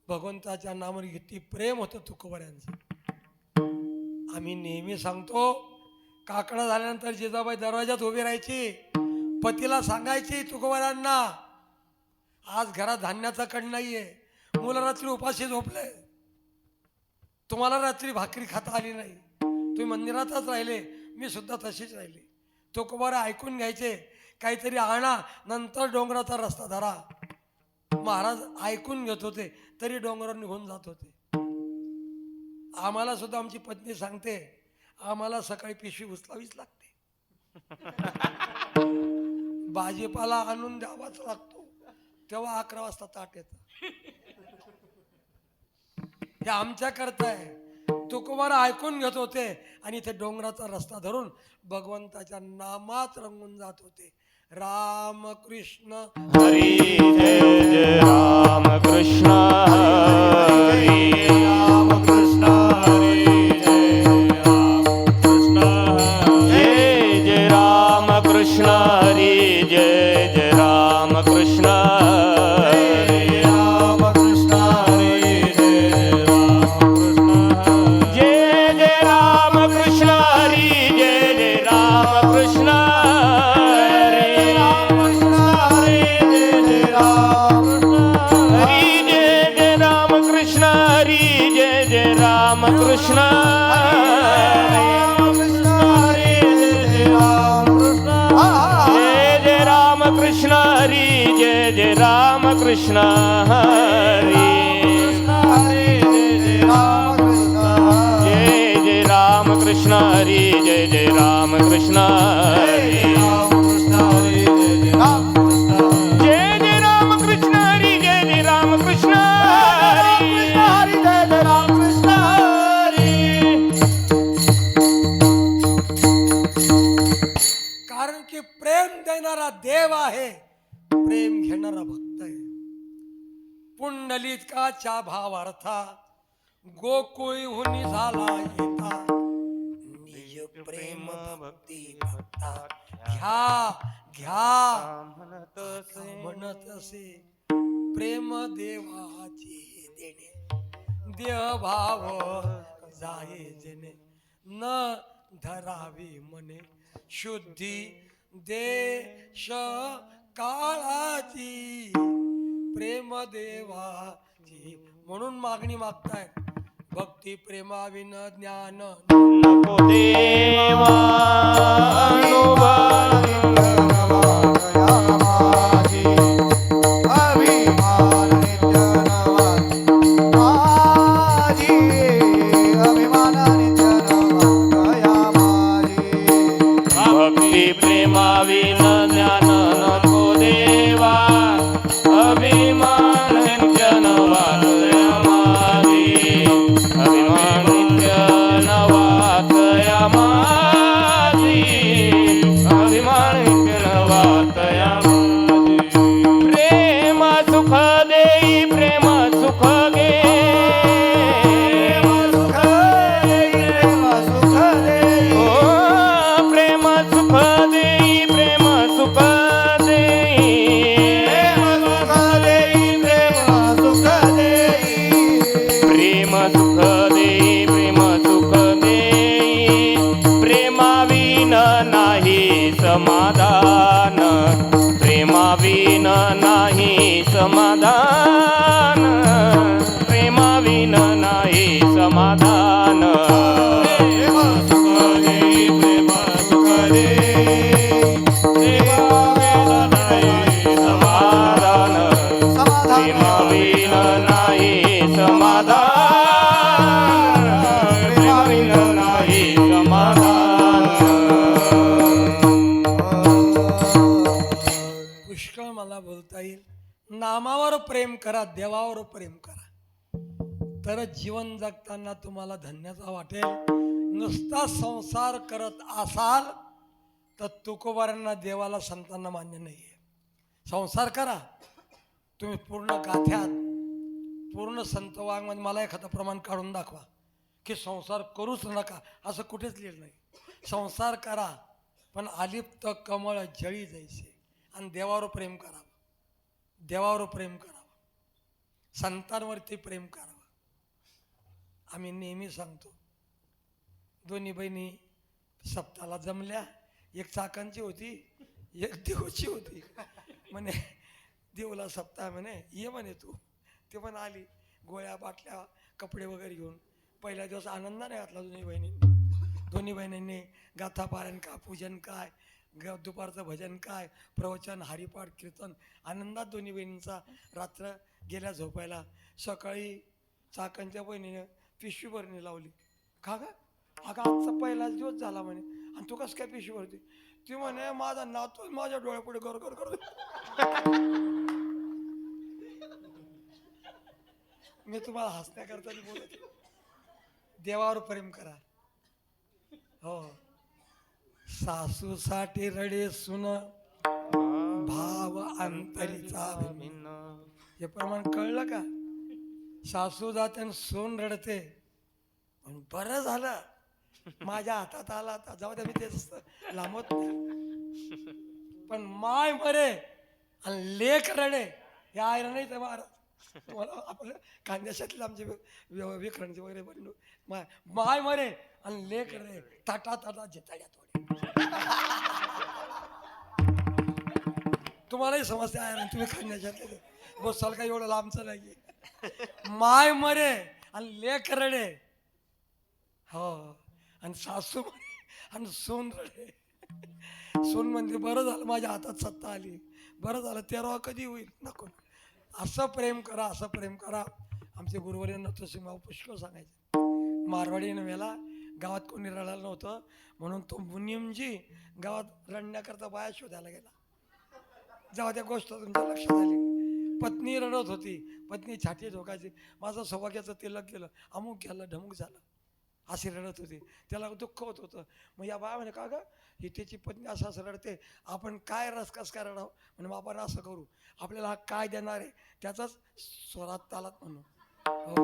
भगवंताच्या नावावर किती प्रेम होतं तुकोबाऱ्यांचं. आम्ही नेहमी सांगतो, काकडा झाल्यानंतर जिजाबाई दरवाजात उभी राहायची, पतीला सांगायची तुकोबाऱ्यांना, आज घरात धान्याचा कण नाहीये, मुलं रात्री उपाशी झोपले, तुम्हाला रात्री भाकरी खाता आली नाही, तुम्ही मंदिरातच राहिले, मी सुद्धा तशीच राहिली. तुकोबारा ऐकून घ्यायचे, काहीतरी आणा, नंतर डोंगराचा रस्ता धरा. महाराज ऐकून घेत होते, तरी डोंगरावर निघून जात होते. आम्हाला सुद्धा आमची पत्नी सांगते, आम्हाला सकाळी पिशवी उचलावीच लागते, भाजीपाला आणून द्यावाच लागतो, तेव्हा 11 वाजता ताट येतं. हे आमच्या करता आहे. तुकोबारा ऐकून घेत होते आणि ते डोंगराचा रस्ता धरून भगवंताच्या नामात रंगून जात होते. राम कृष्ण
हरी जय जय राम कृष्ण हरी राम कृष्ण हरी जय राम कृष्ण जय जय राम कृष्ण हरी जय जय राम कृष्ण हरी राम कृष्ण हरी जय राम कृष्ण जय जय राम कृष्ण कृष्ण जय जय राम कृष्ण हरी जय जय राम कृष्ण हरी जय जय राम कृष्ण हरी जय जय राम कृष्ण हरी जय जय राम कृष्ण हरी जय जय राम कृष्ण
देव आहे, प्रेम घेणारा भक्त आहे. पुंडलिकाच्या भावार्था गोकुळीहून झाला येता, निज प्रेम भक्ती भक्ता घ्या घ्या म्हणत असे. प्रेम देवाचे देणे, देह भाव जाये जेणे, न धरावी मने शुद्धी देश काळाची. प्रेम देवाची म्हणून मागणी मागताय. भक्ती प्रेमाविन ज्ञान नको देवा, भक्ती प्रेमाविन ज्ञान नको देवा, अभिमान नवातया माझी, अभिमान नवातया माझी, अभिमान नवातया माझी. प्रेम सुख देई प्रेम सुख गे, समाधान प्रेमाविन नाही समाधान, प्रेमाविन नाही समाधान. प्रेम सुख दे प्रेम सुख दे, प्रेमाविन नाही समाधान, प्रेमाविन नाही समाधान, प्रेमाविन नाही समाधान. प्रेम करा, देवावर प्रेम करा, तर जीवन जगताना तुम्हाला धन्यता वाटेल. नुसता संसार करत असाल तर तुकोबारांना, देवाला, संतांना मान्य नाहीये. संसार करा तुम्ही पूर्ण गाथ्यात, पूर्ण संत वाङ्मयात मला एखादं प्रमाण काढून दाखवा की संसार करूच नका असं कुठेच लिहिलं नाही. संसार करा पण अलिप्त कमळ जळी जायचे, आणि देवावर प्रेम करावं, देवावर प्रेम करावं, संतांवरती प्रेम करावं. आम्ही नेहमी सांगतो, दोन्ही बहिणी सप्ताहाला जमल्या, एक चाकांची होती, एक देवची होती. म्हणे देवला सप्ताह म्हणे ये म्हणे तू. ते पण आली गोळ्या बाटल्या कपडे वगैरे घेऊन. पहिल्या दिवस आनंदाने घातला दोन्ही बहिणींनी. गाथा पारायण का, पूजन काय, दुपारचं भजन काय, प्रवचन, हरिपाठ, कीर्तन, आनंदात दोन्ही बहिणींचा रात्र गेल्या झोपायला. सकाळी चाकांच्या बहिणीने पिशवी भरणी लावली. का ग, अगं आजचा पहिलाच दिवस झाला म्हणे, आणि तू कसं काय पिशवी भरती? ती म्हणे माझा नातू माझ्या डोळ्यापुढे गर गर कर. मी तुम्हाला हसण्याकरता बोलत, देवावर प्रेम करा. हो, सासूसाठी रडे सुन, भाव अंतरीचा भिन्न. हे प्रमाण कळलं का? सासू जाते आणि सून रडते, पण बरं झालं माझ्या हातात आला. आता जाऊ द्या, मी तेच लांबत नाही. पण माय मरे आणि लेख रडे हे आयला नाही तर महाराज. तुम्हाला आपल्या खानदेशातले आमचे विखरणचे वगैरे बनलो, माय मरे आणि लेख रडे, ताटा ताटा जिताड्या थोडे. तुम्हालाही समजते आहे ना, तुम्ही खानदेशातले बसाल का, एवढं लांबचं नाही. माय मरे आणि लेख रडे, हो, आणि सासू आणि सून रडे. सून म्हणते बरं झालं माझ्या हातात सत्ता आली, बरं झालं, तेरावा कधी होईल नको. असं प्रेम करा, असं प्रेम करा. आमचे गुरुवर्य नरसिंहभाऊ पुष्कळ सांगायचे. मारवाडी नव्याला गावात कोणी रडायला नव्हतं म्हणून तो मुनिमजी गावात रडण्याकरता बाया शोधायला गेला. जेव्हा त्या गोष्ट तुमच्या लक्षात आली, पत्नी रडत होती, पत्नी छाती ठोकायची, माझं सौभाग्याचं तिलक केलं, अमुक झालं, ढमुक झालं, अशी रडत होती. त्याला दुःख होत होतं. मग या बाया म्हणे का गं, ही त्याची पत्नी असं असं रडते, आपण काय रसकस काय रडावं? म्हणजे मग आपण असं करू, आपल्याला हा काय देणार आहे त्याचाच स्वरात तालात म्हणू. हो,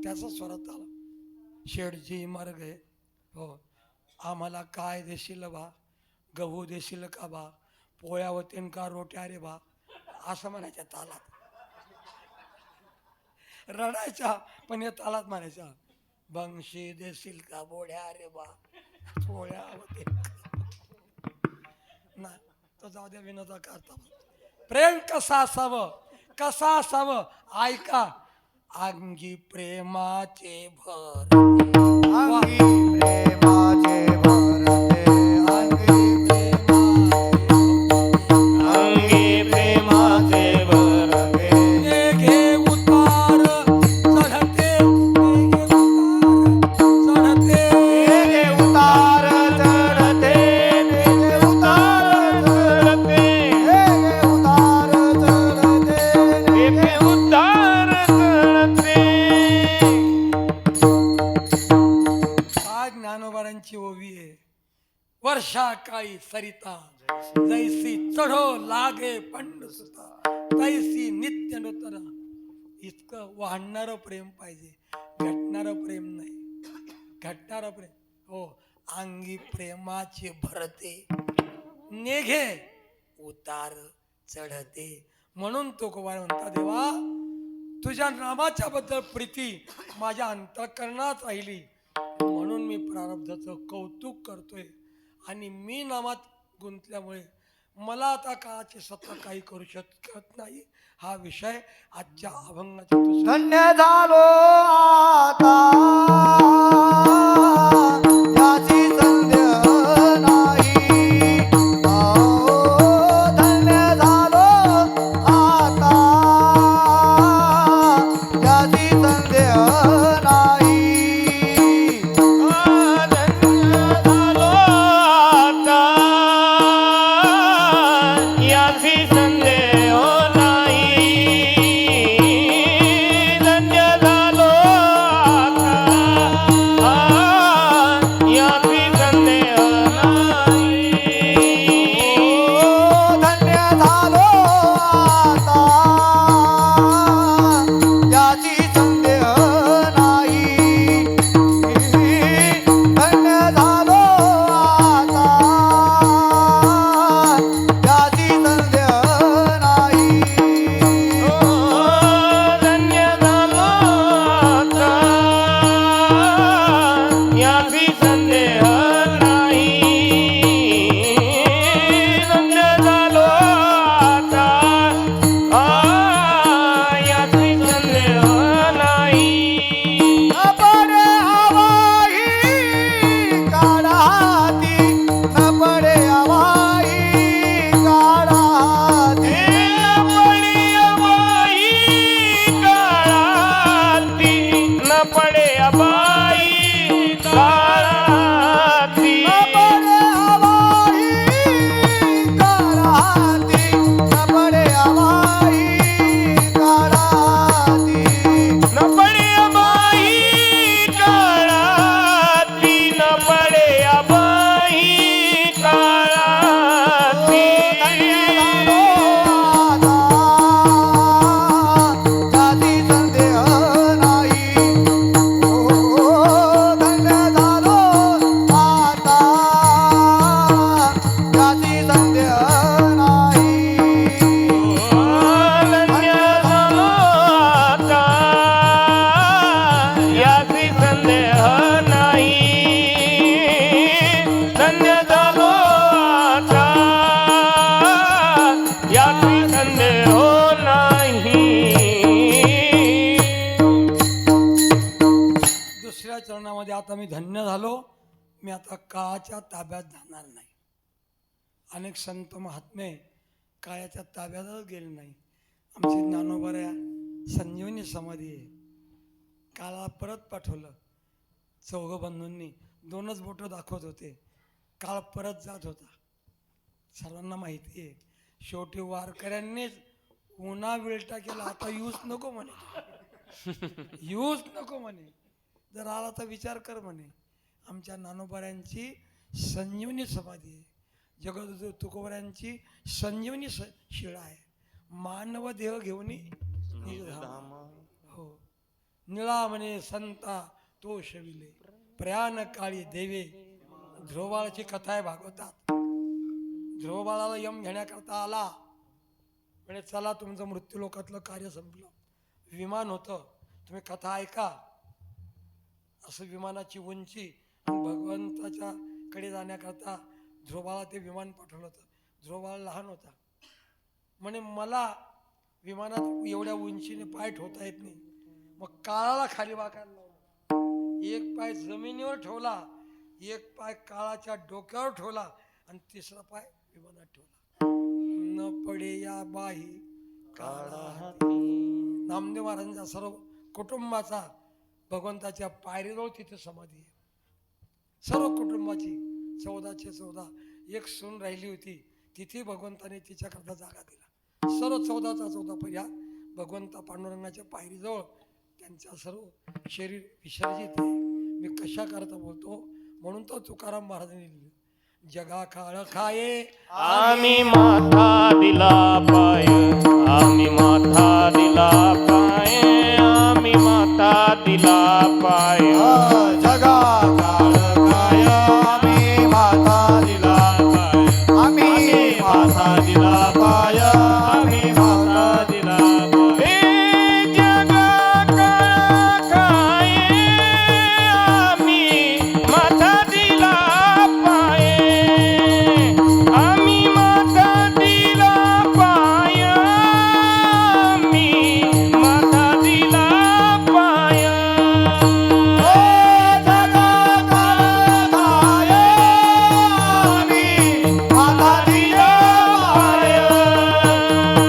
त्याचाच स्वरात ताला. शेठजी मर गए, हो, आम्हाला काय देशील बा, गहू देशील का बा, पोळ्या होतीन का रोट्या रे बा, असं म्हणायच्या तालात. रडायच्या पण या तालात म्हणायच्या, बंशी देशील का बोड्या रे बा, पोळ्या होते ना. तो जाऊ द्या, विनोदा करता. प्रेम कसा असावं, कसा असावं ऐका. अंगी प्रेमाचे भर,
अंगी प्रेमाचे भरते,
अंगी प्रेमाचे भरते.
नेघे उतार चढते, नेघे उतार चढते,
नेगे उतार चढते,
नेगे उतार चढते,
नेगे उतार चढते.
आज ज्ञानोबारांची ओवी आहे. वर्षा काळी सरिता, जैसी चढो लागे पंड सुता, तैसी नित्य नूतन. इतकं वाढणारं प्रेम पाहिजे, घटणारं प्रेम नाही. घटणारं प्रेम, हो, अंगी प्रेमाचे भरते, नेघे उतार चढते. म्हणून तुकोबार म्हणता, देवा तुझ्या नामाच्या बद्दल प्रीती माझ्या अंतःकरणात राहिली, म्हणून मी प्रारब्धाचं कौतुक करतोय. आणि मी नामात गुंतल्यामुळे मला आता काळाची सत्ता काही करू शकत नाही. हा विषय आजच्या अभंगाच्या
धन्य झालो आता याची संध्या नाही. धन्य झालो आता याची संध्या नाही.
याची संदेह नाही. बाई काळाती
कपडे आबाई काळाती कपडे आबाई काळाती
न पडे बाई काळाती न पडे बाई काळाती
जाती संदेह नाही ओ धन्य झालो आता जाती संदेह नाही
धन्य झालो आता याची संदेह नाही धन्य झालो आता याची संदेह नाही
दुसऱ्या चरणामध्ये आता मी धन्य झालो. मी आता काळाच्या ताब्यात जाणार नाही. अनेक संत महात्मे काळाच्या ताब्यातच गेले नाही. आमची ज्ञानोबऱ्या संजीवनी समाधी आहे. काळाला परत पाठवलं. चौघ बंधूंनी दोनच बोटं दाखवत होते. काळ परत जात होता. सर्वांना माहिती आहे. शेवटी वारकऱ्यांनीच उन्हा विलटा केला. आता यूज नको म्हणे, यूज नको म्हणे, जर आला तर विचार कर म्हणे. आमच्या नानोबाऱ्यांची संजीवनी समाधी आहे. जगद्गुरु तुकोबऱ्यांची संजीवनी शिळा आहे. मानव देह घेऊन निजधाम. हो, निळा म्हणे संता तो शविले प्रयाण काळी देवे. ध्रुवबाळाची कथा आहे भागवतात. ध्रुवबाळाला यम घेण्याकरता आला. म्हणजे चला तुमचं मृत्यूलोकातलं कार्य संपलं. विमान होतं, तुम्ही कथा ऐका. असं विमानाची उंची भगवंताच्या कडे जाण्याकरता ध्रुवबाळा ते विमान पाठवलं होतं. ध्रुवबाळ लहान होता. म्हणे मला विमानात एवढ्या उंचीने पाय ठेवता येत नाही. मग काळाला खाली वाकायला लावलं. एक पाय जमिनीवर ठेवला, एक पाय काळाच्या डोक्यावर ठेवला आणि तिसरा पाय विमानात ठेवला. न पडे या बाई काळा. नामदेव महाराजांचा सर्व कुटुंबाचा भगवंताच्या पायरीजवळ तिथे समाधी आहे. सर्व कुटुंबाची 1414. एक सून राहिली होती, तिथे भगवंताने तिच्याकरता जागा दिला. सर्व 14चा 14 पर्या भगवंता पांडुरंगाच्या पायरीजवळ त्यांचा सर्व शरीर विसर्जित आहे. मी कशा करता बोलतो म्हणून तो तुकाराम महाराजांनी लिहिलं. जगा काळ खाये
आम्ही माथा दिला पाय आम्ही माथा दिला पाय आम्ही माथा दिला पाय
जगा काळ काय आम्ही माथा दिला पाय आम्ही माथा दिला पाय आम्ही माथा
दिला पाय हे जगा काळ खाये आम्ही माथा दिला पाय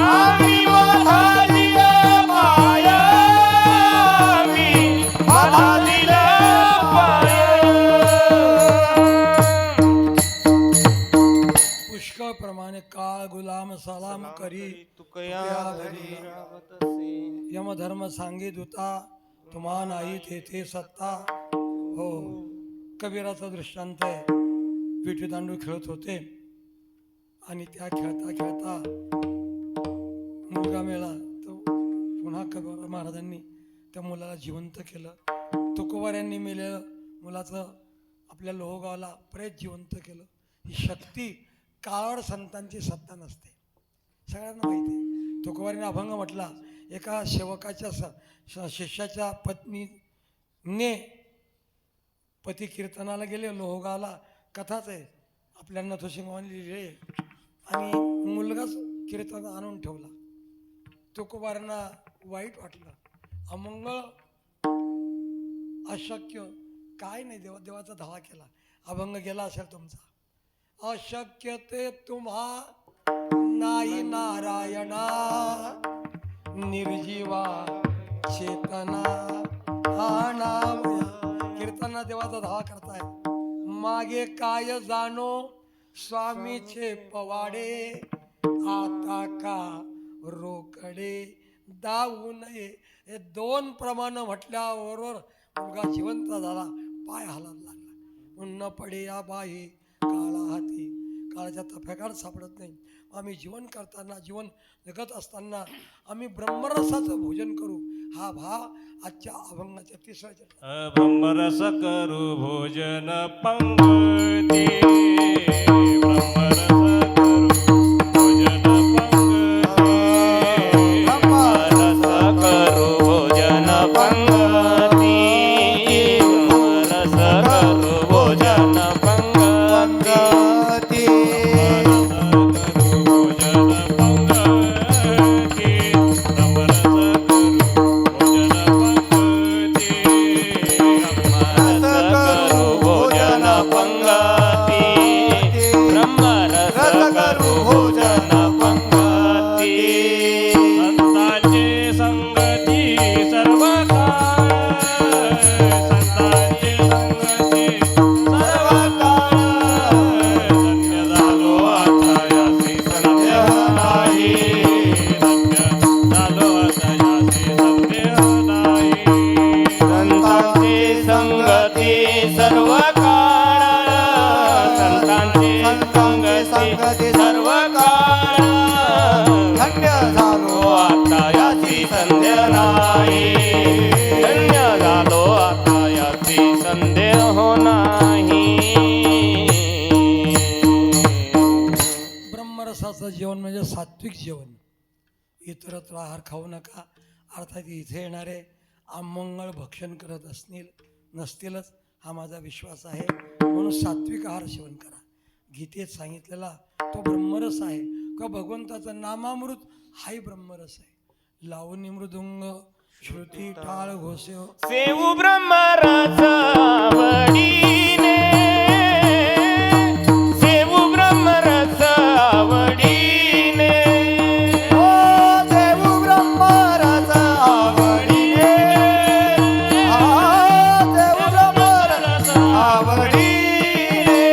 आम्ही माथा दिला पाय आम्ही माथा दिला पाय
पुष्कळ प्रमाणे काळ गुलाम सलाम करी
तुकया
घरी.
रावतसे
यमधर्म सांगे दुता तुम्हा नाही तेथे सत्ता. हो, कबीराचा दृष्टांत आहे. विटी दांडू खेळत होते आणि त्या खेळता खेळता मुलगा मेला. तो पुन्हा कबीर महाराजांनी त्या मुलाला जिवंत केलं. तुकोबाऱ्यांनी मेलेलं मुलाचं आपल्या लोहगावला प्रेत जिवंत केलं. ही शक्ती काळावर संतांची सत्ता नसते, सगळ्यांना माहिती आहे. तुकोबारीने अभंग म्हटला. एका सेवकाच्या शिष्याच्या पत्नीने पती कीर्तनाला गेले लोहगावला. कथाच आहे, आपल्या नथुसिंगावांनी लिहिले. आणि मुलगाच कीर्तन आणून ठेवला. तुकोबारांना वाईट वाटलं. अमंगळ, अशक्य, काय नाही. देवाचा धावा केला. अभंग गेला असेल तुमचा. अशक्य ते तुम्हा नाही नारायणा निर्जीवा चेतना हा नाम करताना देवाचा धावा करताय. मागे काय जाणो स्वामीचे पवाडे, आता का रोकडे दावू नये. हे दोन प्रमाण म्हटल्याबरोबर मुलगा जिवंत झाला, पाय हालायला लागला. न पडे या बाई काळा हाती, काळाच्या तफ्याकाळ सापडत नाही. आम्ही जीवन करताना, जीवन जगत असताना आम्ही ब्रह्मरसाचं भोजन करू, हा भाव आजच्या अभंगाच्या तिसऱ्या चरणात.
ब्रह्मरस करू भोजन पंगती, ब्रह्मरस करू भोजन पंगती, ब्रह्मरस करू भोजन पंगती, ब्रह्मरस करू भोजन पंगती, सर्व काळ संतांची संगती सर्व काळ
धन्य झालो
आता याची संध्या नाही, धन्य झालो आता याची संदेह नाही.
ब्रह्मरसाचं जेवण म्हणजे सात्विक जेवण. इतरत्र आहार खाऊ नका. अर्थात इथे येणारे अमंगळ भक्षण करत नसतीलच हा माझा विश्वास आहे. म्हणून सात्विक आहार सेवन करा. गीतेत सांगितलेला तो ब्रह्मरस आहे का भगवंताचं नामामृत हाही ब्रह्मरस आहे. लावणी मृदुंग श्रुती टाळ घोषे
सेवू ब्रह्मरस आवडीने, सेवू ब्रह्मरस आवडीने,
ओ देव ब्रह्मरस आवडीने, देव ब्रह्मरस आवडीने,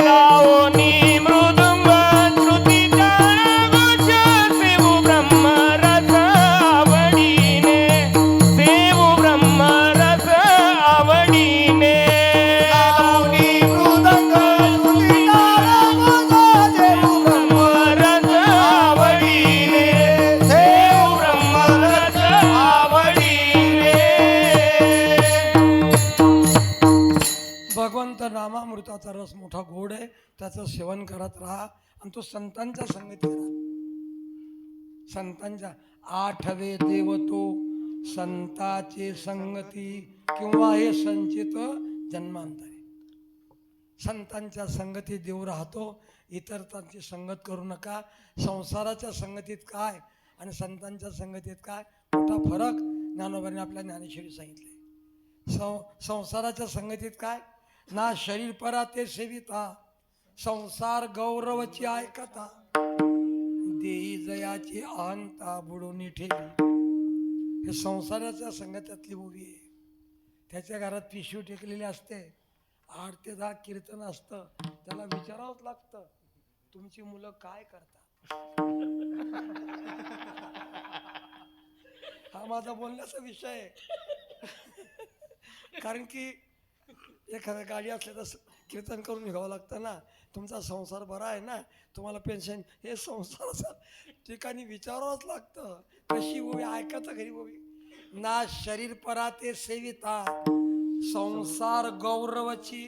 लावणी मृदुंग श्रुती टाळ घोष, सेवू ब्रह्मरस आवडीने, सेवू ब्रह्मरस आवडीने,
लावणी मृदंग श्रुती टाळ घोष, देव
ब्रह्मरस आवडीने, सेवू ब्रह्मरस आवडीने.
भगवंत नामामृताचा रस मोठा गोड आहे. त्याचं सेवन करत राहा आणि तो संतांच्या संगतीत राहा. संतांच्या आठवे देव तो संताचे संगती किंवा हे संचित जन्मांतरे. संतांच्या संगतीत देव राहतो. इतरांची संगत करू नका. संसाराच्या संगतीत काय आणि संतांच्या संगतीत काय मोठा फरक ज्ञानोबाने आपल्या ज्ञानेश्वरी सांगितले. संसाराच्या संगतीत काय ना शरीर परा ते सेविता, संसार गौरवची ऐकता, देई जयाची अहंता बुडवून ठेवी. हे संसाराच्या संगतातली उभी आहे. त्याच्या घरात पिशवी टेकलेली असते, 8 ते 10 कीर्तन असतं. त्याला विचारावंच लागतं तुमची मुलं काय करतात. हा माझा बोलण्याचा विषय आहे. कारण की एखाद्या गाडी असल्या तर कीर्तन करून निघावं लागतं ना. तुमचा संसार बरा आहे ना, तुम्हाला पेन्शन, हे संसाराच्या ठिकाणी विचारावंच लागतं. कशी उभी ऐकायचं घरी उभी ना शरीर परा ते सेविता, संसार गौरवची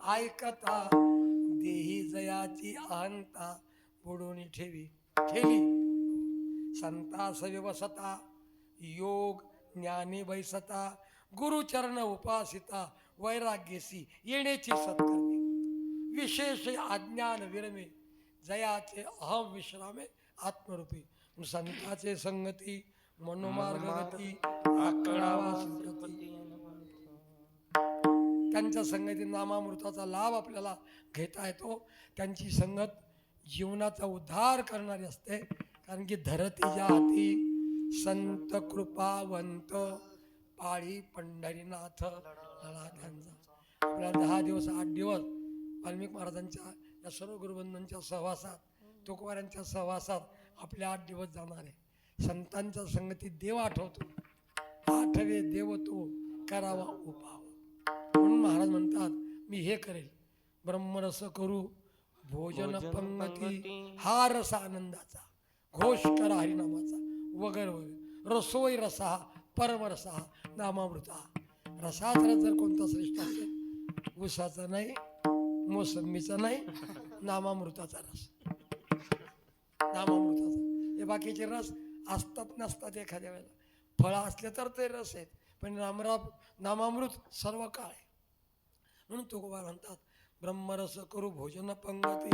ऐकता, देही जयाची अहंता बुडवून ठेवी. संतास व्यवसता, योग ज्ञानी बैसता, गुरुचरण उपासिता, वैराग्यसी येण्याची सत्कर्मी, विशेष अज्ञान विरमे, जयाचे अहम विश्रामे आत्मरूपी. संताचे संगती मनोमार्ग गती, आकडावा संगती. त्यांच्या संगतीत नामामृताचा लाभ आपल्याला घेता येतो. त्यांची संगत जीवनाचा उद्धार करणारी असते. कारण की धरतीच्या हाती संत कृपावंत, पाळी पंढरीनाथ लळा त्यांचा. आपल्या 10 दिवस 8 दिवस वाल्मिक महाराजांच्या या सर्व गुरुबंधांच्या सहवासात तुकोबारांच्या सहवासात आपले 8 दिवस जाणार आहे. संतांच्या संगतीत देव आठवतो, आठवे देव तो करावा उपाव. म्हणून महाराज म्हणतात मी हे करेल, ब्रह्मरस करू भोजन पंगती, हा रस आनंदाचा, घोष करा हरिनामाचा, वगैरे वगैरे. रसोई रसा परमरसा नामामृता. रसाचा रस जर कोणता श्रेष्ठ असेल, ऊसाचा नाही, मोसंबीचा नाही, नामामृताचा रस. नामामृताचा. हे बाकीचे रस असतात नसतात, एखाद्या वेळेला फळं असले तर ते रस आहेत, पण नामामृत सर्व काळ आहे. म्हणून तुकोबा म्हणतात ब्रह्मरस करू भोजन पंगती,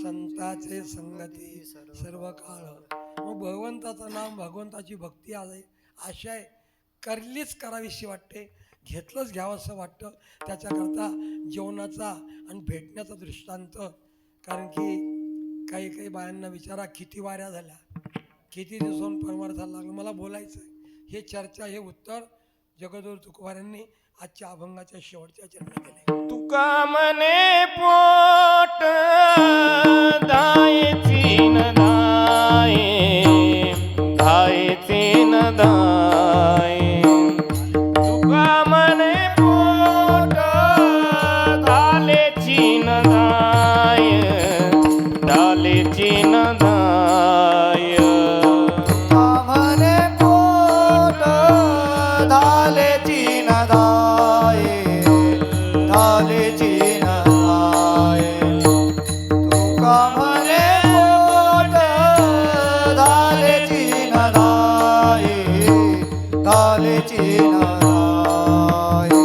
संताचे संगती सर्व काळ. मग भगवंताचं नाम, भगवंताची भक्ती आहे आशय करलीच करावीशी वाटते, घेतलंच घ्यावं असं वाटतं. त्याच्याकरता जेवणाचा आणि भेटण्याचा दृष्टांत. कारण की काही काही बायांना विचारा किती वाऱ्या झाल्या, किती दिवसांनी परमार्थाला लागलं, मला बोलायचं आहे. हे चर्चा, हे उत्तर जगद्गुरु तुकोबारांनी आजच्या अभंगाच्या शेवटच्या चरणी केले.
तुका मने पोट दायची न दाये, दायची न दाये. तुका मने पोट दालेची न दाय, दालेची न दाय.
आमने पोट धालेची न दाये, धालेची न दाये. तुका म्हणे पोट धालेची न दाये, धालेची न दाये.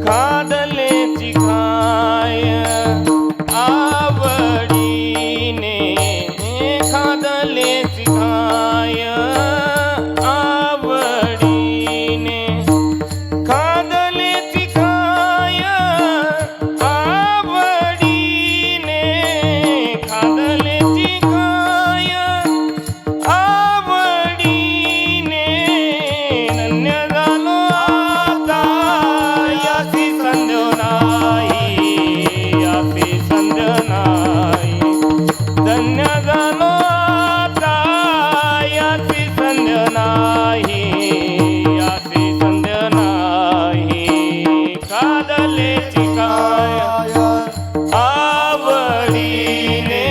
खादलेची खाय आवडीने, खादलेची खाय आवडीने, खादलेची खाय आवडीने, खादलेची खाय आवडीने. धन्य झालो आता याची संध्या नाही, याची संध्या नाही. धन्य झालो आता याची संध्या नाही, याची संध्या नाही. खादलेची काय आवडीने,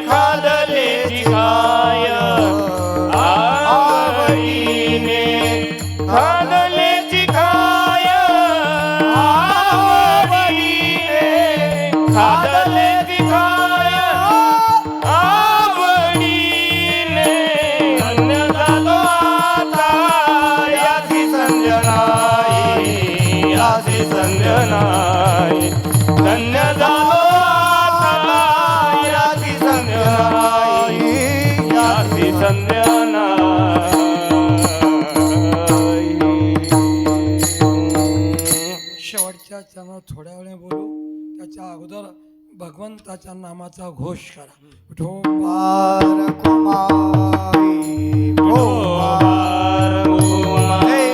खादलेची काय आवडीने, खादलेची काय आवडीने, खादलेची काय आवडीने. धन्य झालो आता याची संध्या नाही, याची संध्या नाही. धन्य झालो आता याची संध्या नाही, याची संध्या नाही.
शेवटच्या चरणात थोड्या वेळ बोलू, त्याच्या अगोदर भगवंताच्या नामाचा घोष करा. विठोबा
कुमारी
विठोबार कुमारी,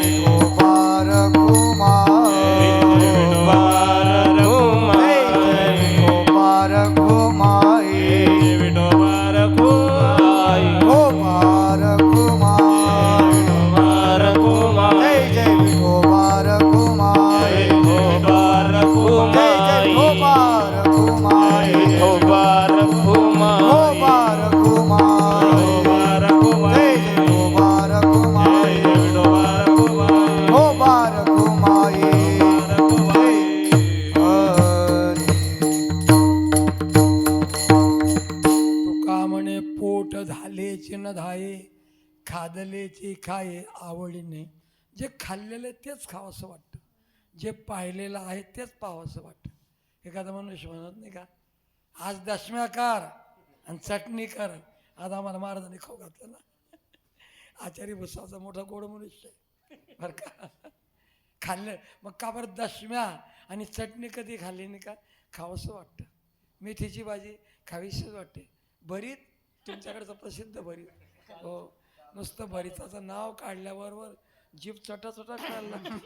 विठोबार कुमारी,
विठोबार कुमारी,
विठोबार कुमारी,
विठोबार कुमारी,
विठोबार कुमारी,
विठोबार कुमारी,
जय विठोबार कुमारी,
विठोबार
जय
कुमारी,
विठोबार कुमारी,
विठोबार कुमारी,
विठोबार कुमारी,
विठोबार
जय
कुमारी,
विठोबार कुमारी,
विठोबार कुमारी,
विठोबार कुमारी,
तुका म्हणे पोट झालेचे न धाये, खादलेचे खाये आवडीने. जे खाल्लेलं तेच खावंसं वाटतं, जे पाहिलेलं आहे तेच पाहावंसं वाटतं. एखादा मनुष्य म्हणत नाही का, आज दशम्या कर आणि चटणी कर. आज आम्हाला महाराजांनी खाऊ घातलं ना. आचार्य भुसाचा मोठा गोड मनुष्य आहे बरं का. खाल्लं मग का बरं दशम्या आणि चटणी कधी खाल्ली नाही का, खावंसं वाटतं. मेथीची भाजी खावीशीच वाटते. भरीत तुमच्याकडचं प्रसिद्ध भरीत, हो, नुसतं भरिताचं नाव काढल्याबरोबर जीभ चटा चटा करायला लागते.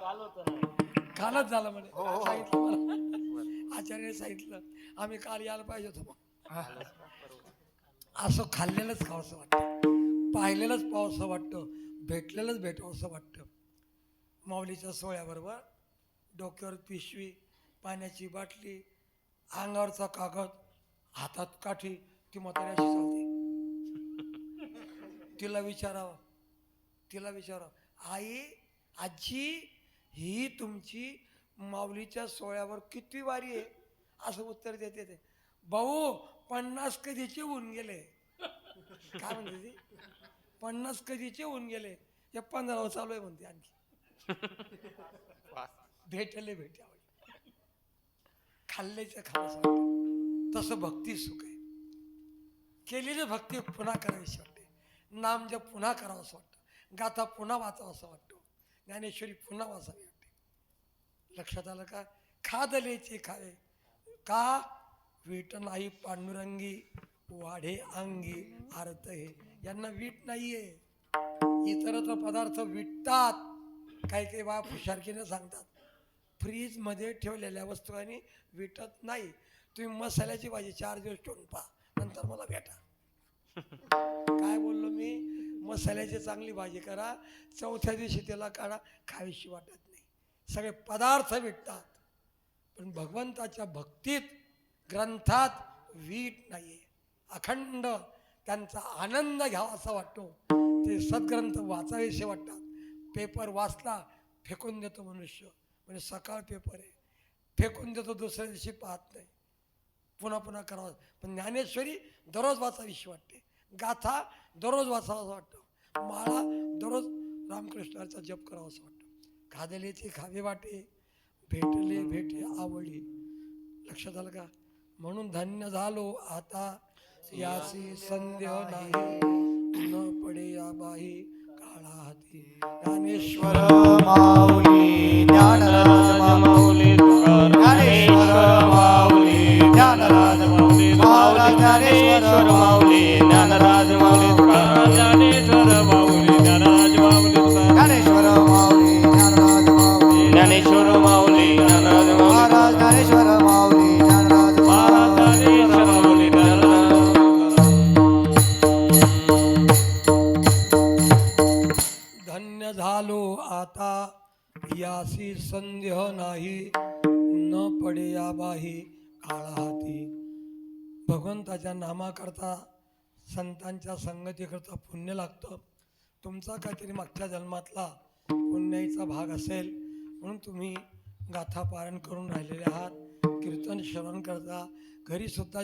कालच झालं म्हणे सांगितलं मला आचार्याने सांगितलं आम्ही काल यायला पाहिजे होतो असं खाल्लेलंच खावंसं वाटतं, पाहिलेलंच पाहावंसं वाटतं, भेटलेलंच भेटावंसं वाटतं. माऊलीच्या सोहळ्याबरोबर डोक्यावर पिशवी, पाण्याची बाटली, अंगावरचा कागद, हातात काठी, ती म्हातारी अशी चालते. तिला विचारावं आई आजी ही तुमची माऊलीच्या सोहळ्यावर किती वारी आहे, असं उत्तर देते ते. भाऊ 50 कधीचे होऊन गेले. काय म्हणते ती 50 कधीचे होऊन गेले, हे 15 चालू आहे म्हणते आणखी. भेटले खाल्लेचं खावंसं वाटतं. तसं भक्ती सुख आहे. केलेली भक्ती पुन्हा करावीशी वाटते, नामजप पुन्हा करावंसं वाटतं, गाथा पुन्हा वाचावंसं वाटतं, ज्ञानेश्वरी पुन्हा वाचावी वाटते. लक्षात आलं का? खादलेचे खावे का वीट नाही पांडुरंगी वाढे अंगी अर्थ हे. यांना वीट नाहीये, इतरत्र पदार्थ विटतात. काही बाप हुशारकीने सांगतात फ्रीज मध्ये ठेवलेल्या वस्तू आणि विटत नाही. तुम्ही मसाल्याची भाजी 4 दिवस ठेवून पहा, नंतर मला भेटा. काय बोललो मी? मसाल्याची चांगली भाजी करा, 4थ्या दिवशी त्याला काढा, खावीशी वाटत नाही. सगळे पदार्थ विटतात, पण भगवंताच्या भक्तीत ग्रंथात वीट नाहीये. अखंड त्यांचा आनंद घ्यावा असा वाटतो. ते सद्ग्रंथ वाचावेसे वाटतात. पेपर वाचला फेकून देतो मनुष्य, म्हणजे सकाळ पेपर आहे फेकून देतो, दुसऱ्या दिवशी पाहत नाही, पुन्हा पुन्हा करावं. पण ज्ञानेश्वरी दररोज वाचावीशी वाटते, गाथा दररोज वाचावं वाटतं, माळा दररोज रामकृष्णाचा जप करावा असं वाटतं. खादलेचे खावे वाटे भेटले भेटे आवडी. लक्षात आलं का? म्हणून धन्य झालो आता यासी संदेह नाही, न पडे या बाही काळा हाती. ज्ञानेश्वर
माऊली ज्ञानराज
माऊली तुकाराम
ज्ञानेश्वर माऊली ज्ञानराज
माऊली
महाराज
ज्ञानेश्वर माऊली ज्ञानराज माऊली तुकाराम ज्ञानेश्वर माऊली ज्ञानराज माऊली तुकाराम
ज्ञानेश्वर माऊली ज्ञानराज माऊली
ज्ञानेश्वर माऊली ज्ञानराज माऊली
महाराज ज्ञानेश्वर माऊली ज्ञानराज
महाराज ज्ञानेश्वर माऊली ज्ञानराज
धन्य झालो आता यासी संदेह नाही, न पडे या बाही काळा हाती. भगवंताच्या नामाकरता संतांच्या संगतीकरता पुण्य लागतं. तुमचा काहीतरी मागच्या जन्मातला पुण्याचा भाग असेल म्हणून तुम्ही गाथा पारायण करून राहिलेले आहात, कीर्तन श्रवण करता, घरी सुद्धा